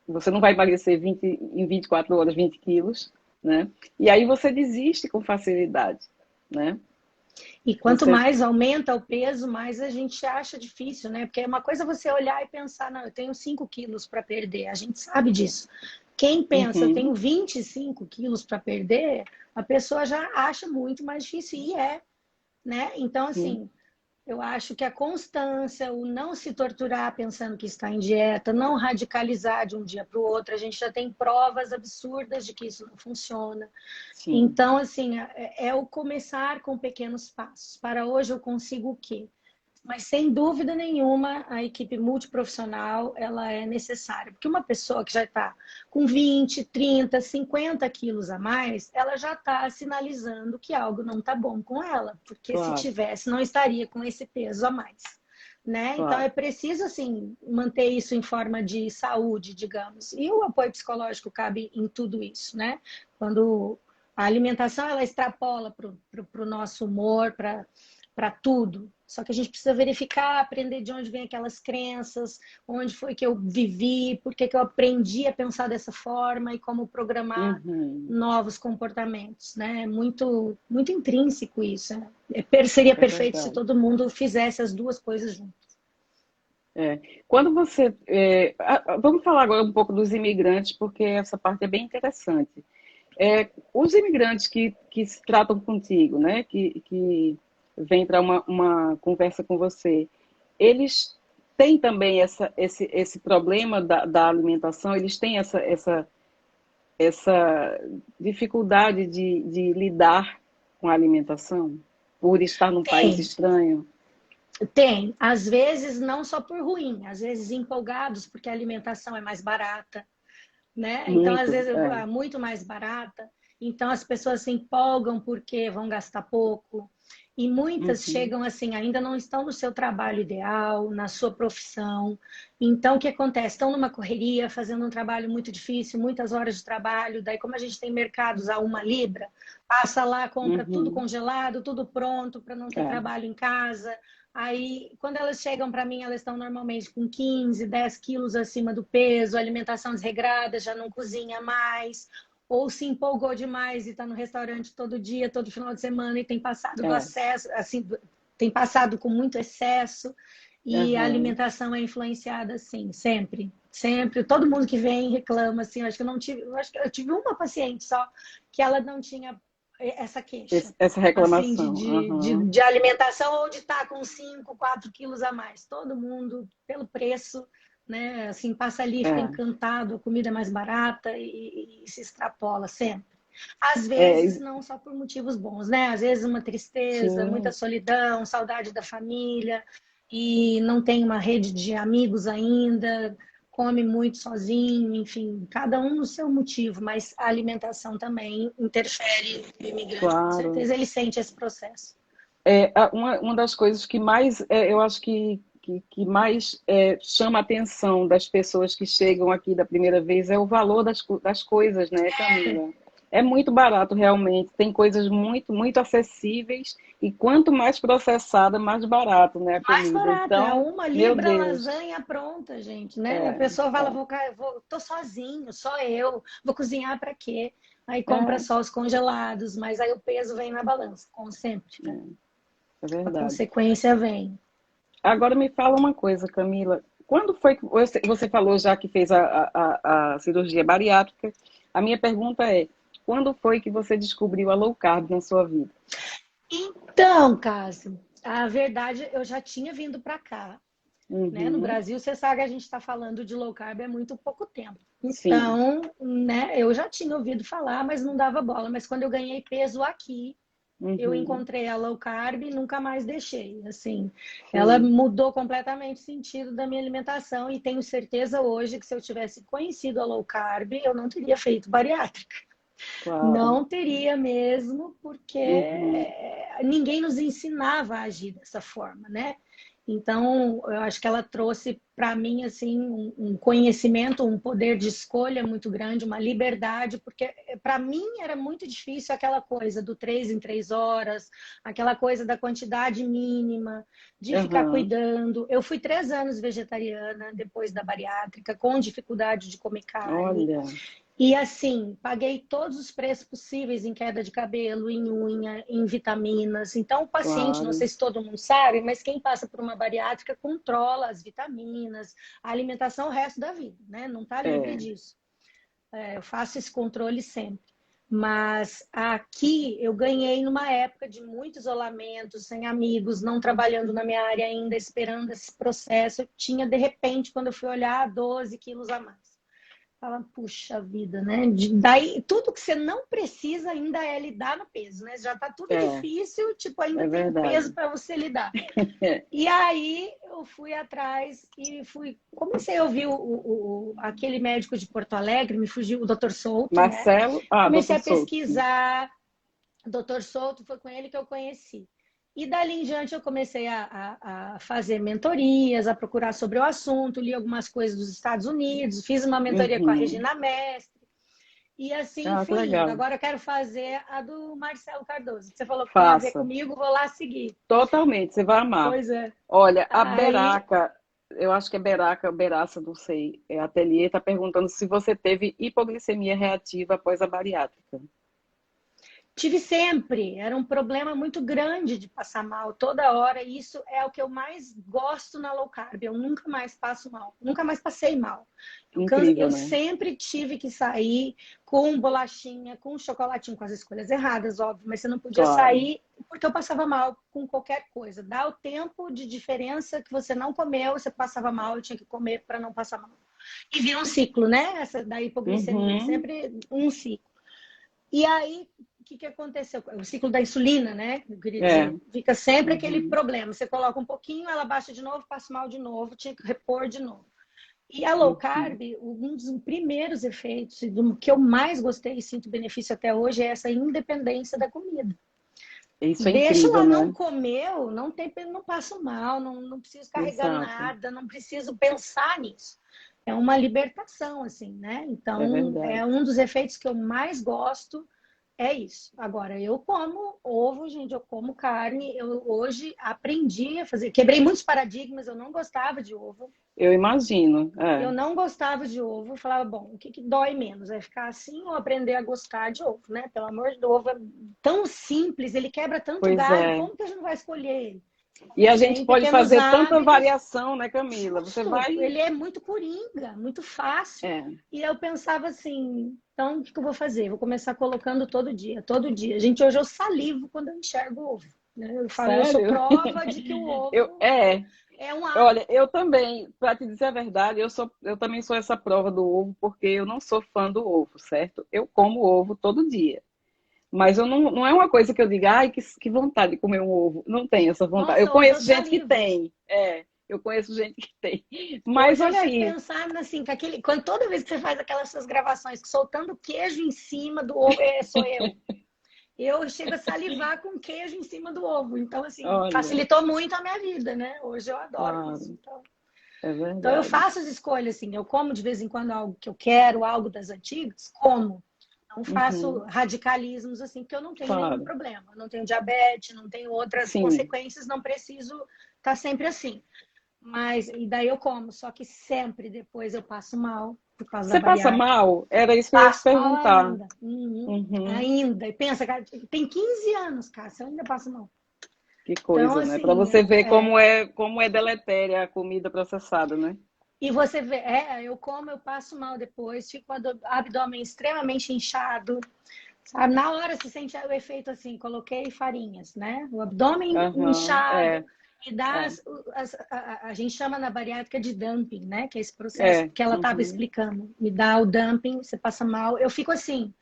Você não vai emagrecer em 24 horas 20 quilos, né? E aí você desiste com facilidade, né? E quanto Você. mais aumenta o peso, mais a gente acha difícil, né? Porque é uma coisa você olhar e pensar, não, eu tenho 5 quilos para perder, a gente sabe disso. Quem pensa, eu Uhum, tenho 25 quilos para perder, a pessoa já acha muito mais difícil, e é, né? Então, sim. assim, eu acho que a constância, o não se torturar pensando que está em dieta, não radicalizar de um dia para o outro, a gente já tem provas absurdas de que isso não funciona. Sim. Então, assim, é o começar com pequenos passos. Para hoje eu consigo o quê? Mas sem dúvida nenhuma, a equipe multiprofissional ela é necessária, porque uma pessoa que já está com 20, 30, 50 quilos a mais, ela já está sinalizando que algo não está bom com ela, porque se Claro, tivesse, não estaria com esse peso a mais. Né? Então é claro. preciso assim manter isso em forma de saúde, digamos. E o apoio psicológico cabe em tudo isso, né? Quando a alimentação ela extrapola para o nosso humor, para tudo. Só que a gente precisa verificar, aprender de onde vem aquelas crenças, onde foi que eu vivi, por que que eu aprendi a pensar dessa forma e como programar Uhum, novos comportamentos, né? É muito, muito intrínseco isso. Né? Seria é perfeito se verdade. todo mundo fizesse as duas coisas juntas. É. Quando você. Vamos falar agora um pouco dos imigrantes, porque essa parte é bem interessante. Os imigrantes que se tratam contigo, né, que vêm para uma conversa com você, eles têm também esse problema da alimentação, eles têm essa dificuldade de lidar com a alimentação, por estar num país Tem, estranho. tem. Às vezes, não só por ruim, às vezes empolgados porque a alimentação é mais barata, né? Então, às Muito, vezes, é muito mais barata. Então, as pessoas se empolgam porque vão gastar pouco. E muitas Uhum, chegam assim, ainda não estão no seu trabalho ideal, na sua profissão. Então, o que acontece? Estão numa correria, fazendo um trabalho muito difícil, muitas horas de trabalho. Daí, como a gente tem mercados a 1 libra, passa lá, compra tudo uhum, congelado, tudo pronto para não ter é, trabalho em casa. Aí, quando elas chegam para mim, elas estão normalmente com 15, 10 quilos acima do peso, alimentação desregrada, já não cozinha mais, ou se empolgou demais e está no restaurante todo dia, todo final de semana e tem passado do acesso, assim, tem passado com muito excesso. E a alimentação é influenciada, assim, sempre. Sempre. Todo mundo que vem reclama, assim. Eu acho que eu tive uma paciente só que ela não tinha essa queixa. Essa Assim, reclamação. de alimentação ou de estar com 5, 4 quilos a mais. Todo mundo, pelo preço, né? Assim, passa ali, fica encantado, a comida é mais barata e se extrapola sempre. Às vezes, não só por motivos bons, né? Às vezes uma tristeza, Sim. muita solidão, saudade da família e não tem uma rede de amigos ainda, come muito sozinho, enfim, cada um no seu motivo, mas a alimentação também interfere no imigrante, com certeza ele sente esse processo. Uma das coisas que mais, eu acho que mais chama a atenção das pessoas que chegam aqui da primeira vez é o valor das coisas, né, Camila? É muito barato, realmente. Tem coisas muito, muito acessíveis e quanto mais processada, mais barato, né, a mais comida. barato, Então, é uma meu libra Deus. lasanha pronta, gente, né? A pessoa fala, tô sozinho, só eu, vou cozinhar para quê? Aí compra só os congelados, mas aí o peso vem na balança, como sempre. É A verdade. consequência vem. Agora me fala uma coisa, Camila. Quando foi que você falou já que fez a cirurgia bariátrica? A minha pergunta é, quando foi que você descobriu a low carb na sua vida? Então, Cássio, a verdade, eu já tinha vindo para cá, né? No Brasil, você sabe que a gente está falando de low carb há muito pouco tempo. Então, né, eu já tinha ouvido falar, mas não dava bola. Mas quando eu ganhei peso aqui, eu encontrei a low carb e nunca mais deixei. Assim, ela mudou completamente o sentido da minha alimentação e tenho certeza hoje que se eu tivesse conhecido a low carb, eu não teria feito bariátrica. Claro. Não teria mesmo, porque ninguém nos ensinava a agir dessa forma, né? Então, eu acho que ela trouxe para mim assim um conhecimento, um poder de escolha muito grande, uma liberdade, porque para mim era muito difícil aquela coisa do 3 em 3 horas, aquela coisa da quantidade mínima, de ficar cuidando. Eu fui 3 anos vegetariana depois da bariátrica, com dificuldade de comer carne. Olha. E assim, paguei todos os preços possíveis em queda de cabelo, em unha, em vitaminas. Então, o paciente, não sei se todo mundo sabe, mas quem passa por uma bariátrica controla as vitaminas, a alimentação o resto da vida, né? Não está livre disso. Eu faço esse controle sempre. Mas aqui eu ganhei numa época de muito isolamento, sem amigos, não trabalhando na minha área ainda, esperando esse processo. Eu tinha, de repente, quando eu fui olhar, 12 quilos a mais. Fala, puxa vida, né? Daí, tudo que você não precisa ainda é lidar no peso, né? Já tá tudo difícil, tipo, ainda tem um peso para você lidar. E aí eu fui atrás e comecei a ouvir aquele médico de Porto Alegre, me fugiu, o Dr. Souto, Marcelo? né? Comecei Dr. a pesquisar, Dr. Souto, foi com ele que eu conheci. E dali em diante eu comecei a fazer mentorias, a procurar sobre o assunto, li algumas coisas dos Estados Unidos, fiz uma mentoria com a Regina Mestre, e assim fui indo. Agora eu quero fazer a do Marcelo Cardoso. Você falou que tem a ver comigo, vou lá seguir. Totalmente, você vai amar. Pois é. Olha, a Beraca, eu acho que é Beraça, não sei, Ateliê, está perguntando se você teve hipoglicemia reativa após a bariátrica. Tive sempre, era um problema muito grande de passar mal toda hora, e isso é o que eu mais gosto na low carb. Eu nunca mais passo mal, nunca mais passei mal. Incrível, eu né? sempre tive que sair com bolachinha, com chocolatinho, com as escolhas erradas, óbvio, mas você não podia sair porque eu passava mal com qualquer coisa. Dá o tempo de diferença que você não comeu, você passava mal, eu tinha que comer para não passar mal. E vira um ciclo, né? Essa da hipoglicemia, sempre um ciclo. E aí, o que aconteceu? O ciclo da insulina, né? Eu queria dizer, fica sempre aquele problema. Você coloca um pouquinho, ela baixa de novo, passa mal de novo, tinha que repor de novo. E a low carb, um dos primeiros efeitos, do que eu mais gostei e sinto benefício até hoje, é essa independência da comida. Isso é Deixa incrível, ela né? não comeu, não passo mal, não preciso carregar nada, não preciso pensar nisso. É uma libertação, assim, né? Então, é um dos efeitos que eu mais gosto é isso. Agora, eu como ovo, gente, eu como carne. Eu hoje aprendi a fazer. Quebrei muitos paradigmas, eu não gostava de ovo. Eu imagino. Eu não gostava de ovo. Eu falava, bom, o que que dói menos? É ficar assim ou aprender a gostar de ovo, né? Pelo amor de Deus, o ovo é tão simples, ele quebra tanto Pois galho, é. como que a gente não vai escolher ele? E a gente Tem pode pequenos fazer tanta hábitos. variação, né, Camila? Você Justo, vai. ele é muito coringa, muito fácil. É. E eu pensava assim, então o que que eu vou fazer? Vou começar colocando todo dia, todo dia. Gente, hoje eu salivo quando eu enxergo o ovo, né? Eu falo, eu sou Sério? prova de que o Eu, ovo é. é um hábito. Olha, eu também, para te dizer a verdade, eu também sou essa prova do ovo, porque eu não sou fã do ovo, certo? Eu como ovo todo dia. Mas eu não é uma coisa que eu diga, ai, que vontade de comer um ovo. Não tenho essa vontade. Eu Nossa, hoje eu conheço gente que salivo. tem. Eu conheço gente que tem. Mas Hoje eu olha fico aí, pensando assim, que quando toda vez que você faz aquelas suas gravações, soltando queijo em cima do ovo, sou eu. Eu chego a salivar com queijo em cima do ovo. Então, assim, olha, facilitou muito a minha vida, né? Hoje eu adoro isso. claro, é Então eu verdade. faço as escolhas, assim. Eu como de vez em quando algo que eu quero, algo das antigas, como. Não faço Uhum, radicalismos, assim, porque eu não tenho nenhum claro. problema. Eu não tenho diabetes, não tenho outras Sim. consequências, não preciso estar sempre assim. Mas, e daí eu como, só que sempre depois eu passo mal por causa da Você passa bariátrica. mal? Era isso que eu ia te Passo mal perguntar. ainda. Uhum. Uhum, Ainda. E pensa, cara, tem 15 anos, cara, eu ainda passo mal. que Então, coisa, né? Para assim, você ver como é deletéria a comida processada, né? e você vê, eu como, eu passo mal depois, fico com o abdômen extremamente inchado, sabe? Na hora se sente o efeito assim, coloquei farinhas, né? O abdômen Aham, inchado, e dá, é, a gente chama na bariátrica de dumping, né? Que é esse processo que ela estava uhum, explicando. Me dá o dumping, você passa mal, eu fico assim,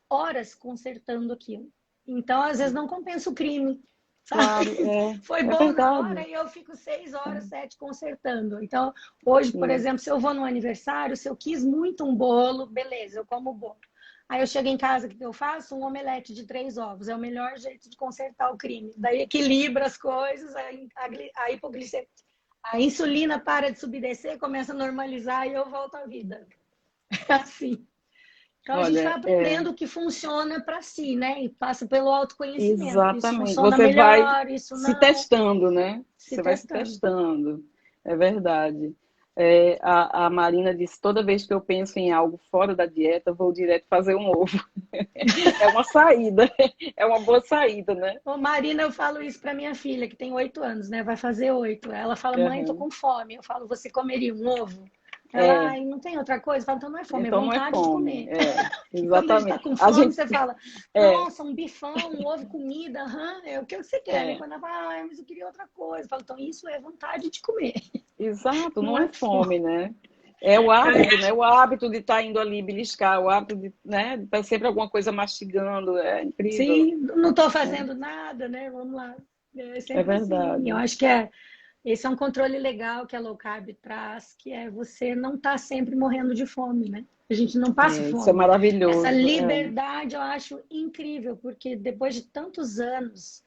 horas consertando aquilo. Então, às vezes, não compensa o crime, sabe? claro, Foi é bom na hora verdade. e eu fico 6 horas, 7 consertando. Então, hoje, por Sim. exemplo, se eu vou num aniversário, se eu quis muito um bolo, beleza, eu como o bolo. Aí eu chego em casa, o que eu faço? Um omelete de 3 ovos. É o melhor jeito de consertar o crime. Daí equilibra as coisas, a hipoglicemia. A insulina para de subir e descer, começa a normalizar e eu volto à vida. É assim. Então a gente vai Olha, aprendendo o que funciona para si, né? E passa pelo autoconhecimento. Isso exatamente. funciona Você vai melhor, isso se não. testando, né? Se Você vai se testando. testando. É verdade. A Marina disse: toda vez que eu penso em algo fora da dieta, vou direto fazer um ovo. É uma saída, é uma boa saída, né? Ô, Marina, eu falo isso para minha filha, que tem 8 anos, né? Vai fazer 8. Ela fala, mãe, tô Uhum. com fome. Eu falo, você comeria um ovo? Ela, É, ai, não tem outra coisa? Eu falo, então não é fome, é então não é vontade de fome. comer. Que quando a gente tá Exatamente. com A fome, gente, você fala, é, nossa, um bifão, um ovo, comida, aham, é o que você quer. E é. quando ela fala, ai, mas eu queria outra coisa. Eu falo, então isso é vontade de comer, Exato, não não é é fome. fome, né? É o hábito, né? O hábito de estar indo ali beliscar, o hábito de, né, de estar sempre alguma coisa mastigando, é incrível. Sim, não estou fazendo nada, né? Vamos lá. É É sempre assim. Eu verdade. acho que esse é um controle legal que a low carb traz, que é você não estar sempre morrendo de fome, né? A gente não passa Isso é fome. Essa maravilhoso. liberdade eu acho incrível, porque depois de tantos anos,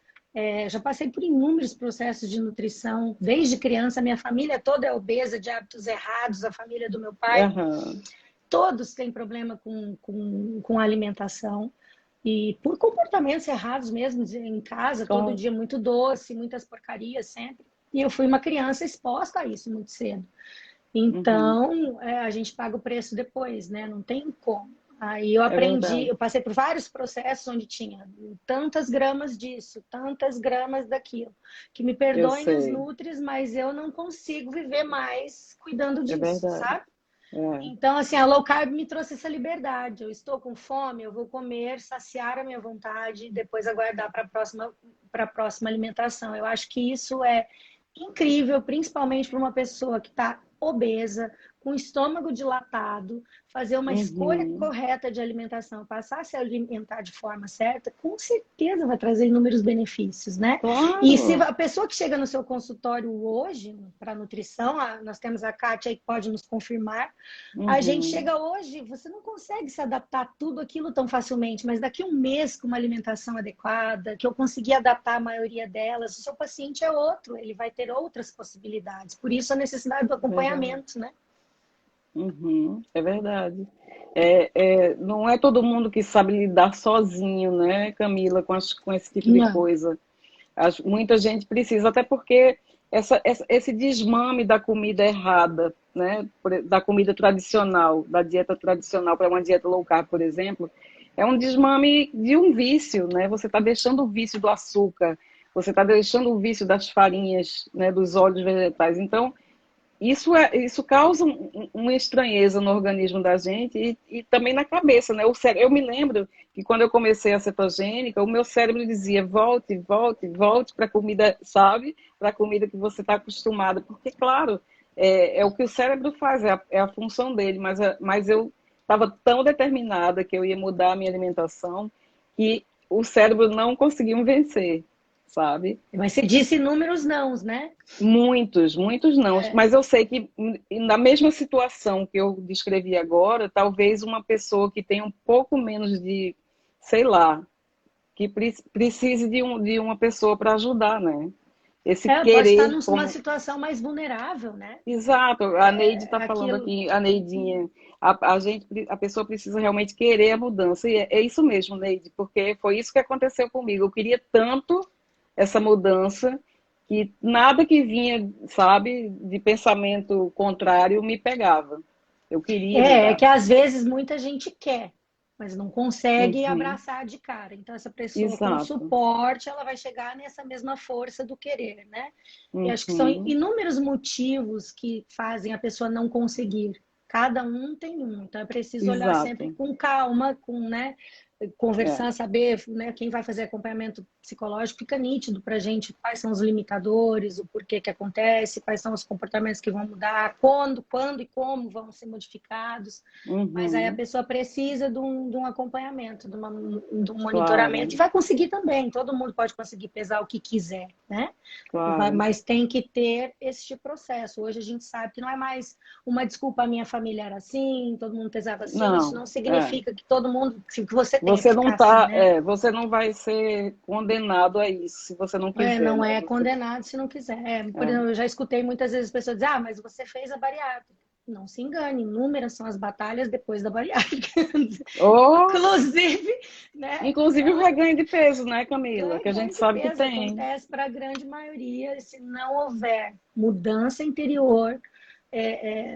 já passei por inúmeros processos de nutrição. Desde criança, minha família toda é obesa, de hábitos errados, a família do meu pai. Aham, Todos têm problema com alimentação. E por comportamentos errados mesmo, em casa, todo claro. dia muito doce, muitas porcarias sempre. E eu fui uma criança exposta a isso muito cedo. Uhum, Então, a gente paga o preço depois, né? Não tem como. Aí eu é aprendi, verdade. eu passei por vários processos onde tinha tantas gramas disso, tantas gramas daquilo. Que me Eu perdoem as sei. nutris, mas eu não consigo viver mais cuidando É disso, verdade. sabe? É, Então, assim, a low carb me trouxe essa liberdade. Eu estou com fome, eu vou comer, saciar a minha vontade e depois aguardar para a próxima alimentação. Eu acho que isso é incrível, principalmente para uma pessoa que está obesa, com o estômago dilatado, fazer uma escolha uhum, correta de alimentação, passar a se alimentar de forma certa, com certeza vai trazer inúmeros benefícios, né? E se claro. a pessoa que chega no seu consultório hoje, para nutrição, nós temos a Kátia aí que pode nos confirmar, a gente Uhum, chega hoje, você não consegue se adaptar a tudo aquilo tão facilmente, mas daqui a um mês com uma alimentação adequada, que eu consegui adaptar a maioria delas, o seu paciente é outro, ele vai ter outras possibilidades. Por isso a necessidade do verdade. acompanhamento, né? É verdade. Não é todo mundo que sabe lidar sozinho, né, Camila, com esse tipo de Não. coisa. Muita gente precisa, até porque esse desmame da comida errada, né, da comida tradicional, da dieta tradicional para uma dieta low carb, por exemplo, é um desmame de um vício, né? Você está deixando o vício do açúcar, você está deixando o vício das farinhas, né, dos óleos vegetais. Então, isso causa uma estranheza no organismo da gente e também na cabeça, né? Eu me lembro que quando eu comecei a cetogênica, o meu cérebro dizia volte, volte, volte para a comida, sabe? Para a comida que você está acostumado. Porque, claro, é o que o cérebro faz, é a função dele, mas eu estava tão determinada que eu ia mudar a minha alimentação que o cérebro não conseguiu vencer, sabe? Mas você disse inúmeros nãos, né? Muitos, muitos não. É, Mas eu sei que na mesma situação que eu descrevi agora, talvez uma pessoa que tenha um pouco menos de, sei lá, que precise de uma pessoa para ajudar, né? Esse pode estar querer, numa como. situação mais vulnerável, né? Exato, a Neide está falando Aquilo. aqui, a Neidinha, a pessoa precisa realmente querer a mudança. E é isso mesmo, Neide, porque foi isso que aconteceu comigo. Eu queria tanto essa mudança que nada que vinha, sabe, de pensamento contrário me pegava. Eu queria É mudar. que às vezes muita gente quer, mas não consegue Uhum, abraçar de cara. Então, essa pessoa com exato. suporte, ela vai chegar nessa mesma força do querer, né? E acho que são Uhum, inúmeros motivos que fazem a pessoa não conseguir. Cada um tem um. Então, é preciso olhar sempre exato. com calma, né? É. Conversar, saber, né? Quem vai fazer acompanhamento psicológico, fica nítido para a gente quais são os limitadores, o porquê que acontece, quais são os comportamentos que vão mudar, quando e como vão ser modificados. Mas aí a Uhum, pessoa precisa de um acompanhamento, de um monitoramento, e claro, vai conseguir também. Todo mundo pode conseguir pesar o que quiser, né? claro. Mas tem que ter este processo. Hoje a gente sabe que não é mais uma desculpa, a minha família era assim, todo mundo pesava assim. Isso Não, não é. significa que todo mundo, que você tenha que Você não ficar assim, tá, né? você não vai ser condenado a isso se você não quiser, Não né? é condenado se não quiser. Por É. exemplo, eu já escutei muitas vezes pessoas dizer, mas você fez a bariátrica. Não se engane, inúmeras são as batalhas depois da bariátrica. Ou, Inclusive, né, inclusive o reganho de peso, né, Camila? Que a gente ganho de sabe que peso tem. acontece para a grande maioria. Se não houver mudança interior,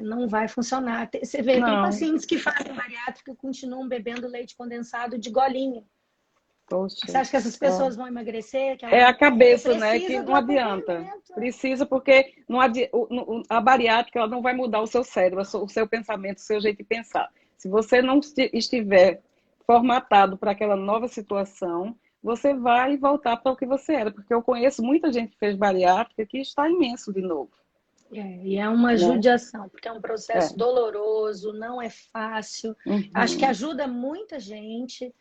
não vai funcionar. Você vê, tem Não, pacientes que fazem bariátrica e continuam bebendo leite condensado de golinho. Você poxa. acha que essas É. pessoas vão emagrecer? Que É elas a vão... Porque cabeça, né? Que precisa do não adianta. acompanhamento. Precisa porque a bariátrica ela não vai mudar o seu cérebro, o seu pensamento, o seu jeito de pensar. Se você não estiver formatado para aquela nova situação, você vai voltar para o que você era. Porque eu conheço muita gente que fez bariátrica que está imenso de novo, E é uma né? judiação, porque é um processo É. doloroso, não é fácil. Acho que Uhum. ajuda muita gente,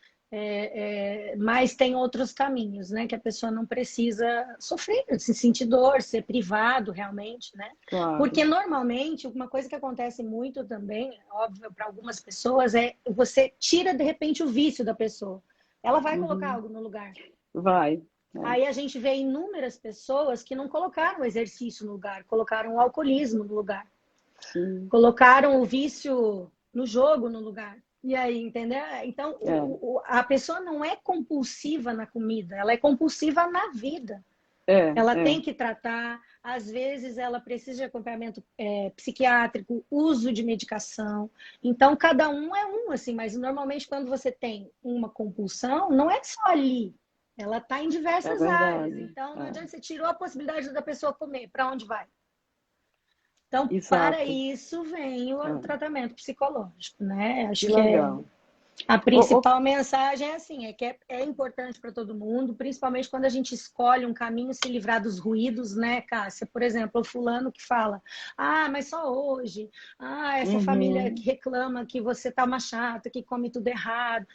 mas tem outros caminhos, né? Que a pessoa não precisa sofrer, se sentir dor, ser privado realmente, né? Claro. Porque normalmente, uma coisa que acontece muito também, óbvio, para algumas pessoas, é você tira de repente o vício da pessoa. Ela vai colocar Uhum. algo no lugar. Vai. É. Aí a gente vê inúmeras pessoas que não colocaram o exercício no lugar, colocaram o alcoolismo no lugar, Sim. colocaram o vício no jogo no lugar. E aí, entendeu? Então, É. a pessoa não é compulsiva na comida, ela é compulsiva na vida. É. Ela tem É. que tratar, às vezes ela precisa de acompanhamento psiquiátrico, uso de medicação. Então, cada um é um, assim, mas normalmente quando você tem uma compulsão, não é só ali. Ela está em É diversas áreas. verdade. Então, não É. adianta você tirou a possibilidade da pessoa comer. Para onde vai? Então, para Exato. isso vem o É. tratamento psicológico, né? Que Acho que legal. a Ô, ô, principal mensagem é assim, é que é importante para todo mundo, principalmente quando a gente escolhe um caminho se livrar dos ruídos, né, Cássia? Por exemplo, o fulano que fala, mas só hoje, essa família que uhum, reclama que você tá uma chata, que come tudo errado.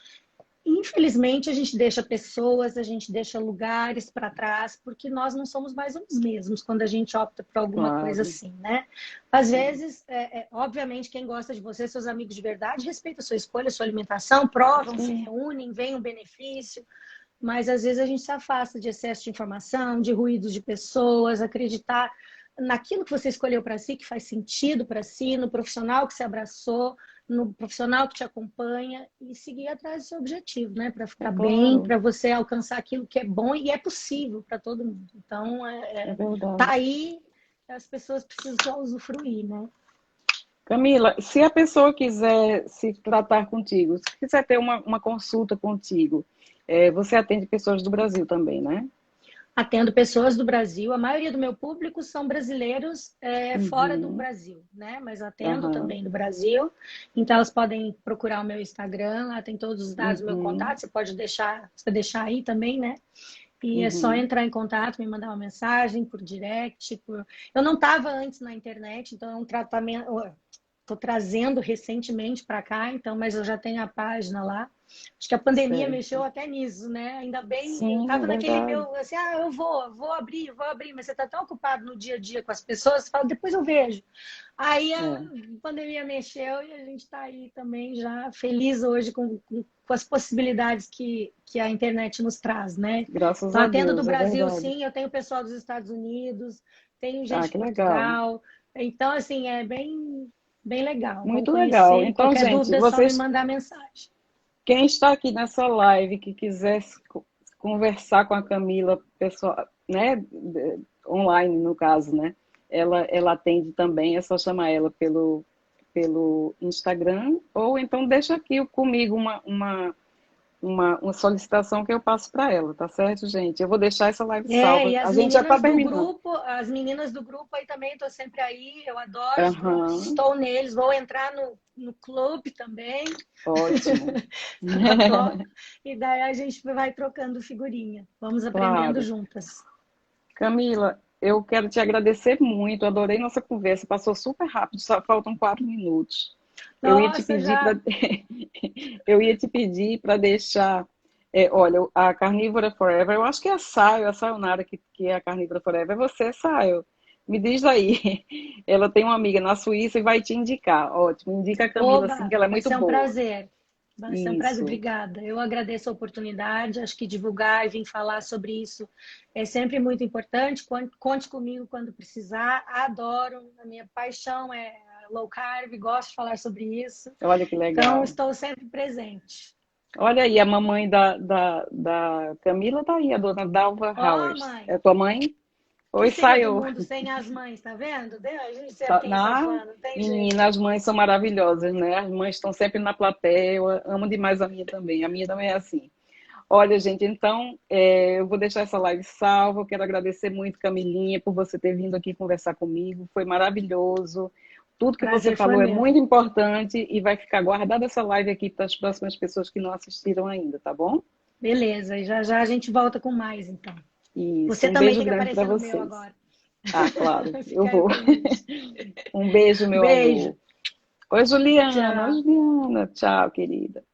Infelizmente, a gente deixa pessoas, a gente deixa lugares para trás, porque nós não somos mais os mesmos quando a gente opta por alguma coisa claro. assim, né? Às vezes, obviamente, quem gosta de você, seus amigos de verdade, respeita a sua escolha, a sua alimentação, provam, se Sim, reúnem, veem o benefício, mas às vezes a gente se afasta de excesso de informação, de ruídos de pessoas, acreditar. naquilo que você escolheu para si, que faz sentido para si, no profissional que se abraçou, no profissional que te acompanha e seguir atrás do seu objetivo, né? Para ficar bem, Claro, para você alcançar aquilo que é bom e é possível para todo mundo. Então, é tá verdade. aí, as pessoas precisam só usufruir, né? Camila, se a pessoa quiser se tratar contigo, se quiser ter uma consulta contigo, você atende pessoas do Brasil também, né? Atendo pessoas do Brasil, a maioria do meu público são brasileiros fora do Uhum, Brasil, né? Mas atendo aham, também do Brasil. Então elas podem procurar o meu Instagram, lá tem todos os dados do meu uhum, contato, você deixar aí também, né? E é só uhum. entrar em contato, me mandar uma mensagem por direct. Eu não estava antes na internet, então é um tratamento. Estou trazendo recentemente para cá, então, mas eu já tenho a página lá. Acho que a pandemia mexeu Certo. até nisso, né? Ainda bem, eu Sim, é estava naquele verdade. meu, assim, eu vou abrir, mas você está tão ocupado no dia a dia com as pessoas, você fala, depois eu vejo. Aí a É, pandemia mexeu e a gente está aí também já feliz hoje com as possibilidades que a internet nos traz, né? graças Então, a atendo do Deus, é Brasil, verdade. sim, eu tenho pessoal dos Estados Unidos, tenho gente Ah, de que legal. Portugal. Então, assim, é bem legal. Vão Muito legal. conhecer. Então, Qualquer gente, dúvida é só me vocês, mandar mensagem. quem está aqui nessa live que quiser conversar com a Camila, pessoal, né, online no caso, né? Ela atende também, é só chamar ela pelo Instagram, ou então deixa aqui comigo uma solicitação que eu passo para ela, tá certo, gente? Eu vou deixar essa live E salva. A gente já está terminando. as meninas do grupo aí também, estou sempre aí, eu adoro os grupos, Aham, estou neles, vou entrar no clube também, ótimo. eu adoro, e daí a gente vai trocando figurinha, vamos aprendendo Claro. juntas. Camila, eu quero te agradecer muito, adorei nossa conversa, passou super rápido, só faltam 4 minutos. Eu ia te Nossa, pedir já para eu ia te pedir para deixar, olha, a Carnívora Forever, eu acho que é a Sayonara que é a Carnívora Forever, é você, Sayo. Me diz aí. Ela tem uma amiga na Suíça e vai te indicar. Ótimo, indica a Camila assim, que Oba, ela é vai muito ser um boa. prazer. Vai ser um prazer, Isso. obrigada. Eu agradeço a oportunidade, acho que divulgar e vir falar sobre isso é sempre muito importante. Conte comigo quando precisar. Adoro, a minha paixão é low carb, gosto de falar sobre isso. Olha que Então, legal. estou sempre presente. Olha aí, a mamãe da Camila tá aí, a dona Dalva Ó, Howers. mãe, É tua mãe? o que Oi, seria do saiu. mundo sem as mães, tá vendo? A gente sabe quem é seu Na fã, não tem jeito. menina, as mães são maravilhosas, né? As mães estão sempre na plateia. Eu amo demais a minha também. A minha também é assim. Olha, gente, então eu vou deixar essa live salva. Eu quero agradecer muito, Camilinha, por você ter vindo aqui conversar comigo. Foi maravilhoso. Tudo que você Prazer foi falou é meu. muito importante e vai ficar guardada essa live aqui para as próximas pessoas que não assistiram ainda, tá bom? Beleza, e já já a gente volta com mais, então. Isso. Você Um também beijo tem que grande para aparecer no meu vocês. agora. Ah, claro, eu Fica aí o vou. convite. Um beijo, meu Beijo. amor. Oi, Juliana. Oi, Tchau. Juliana. Tchau, querida.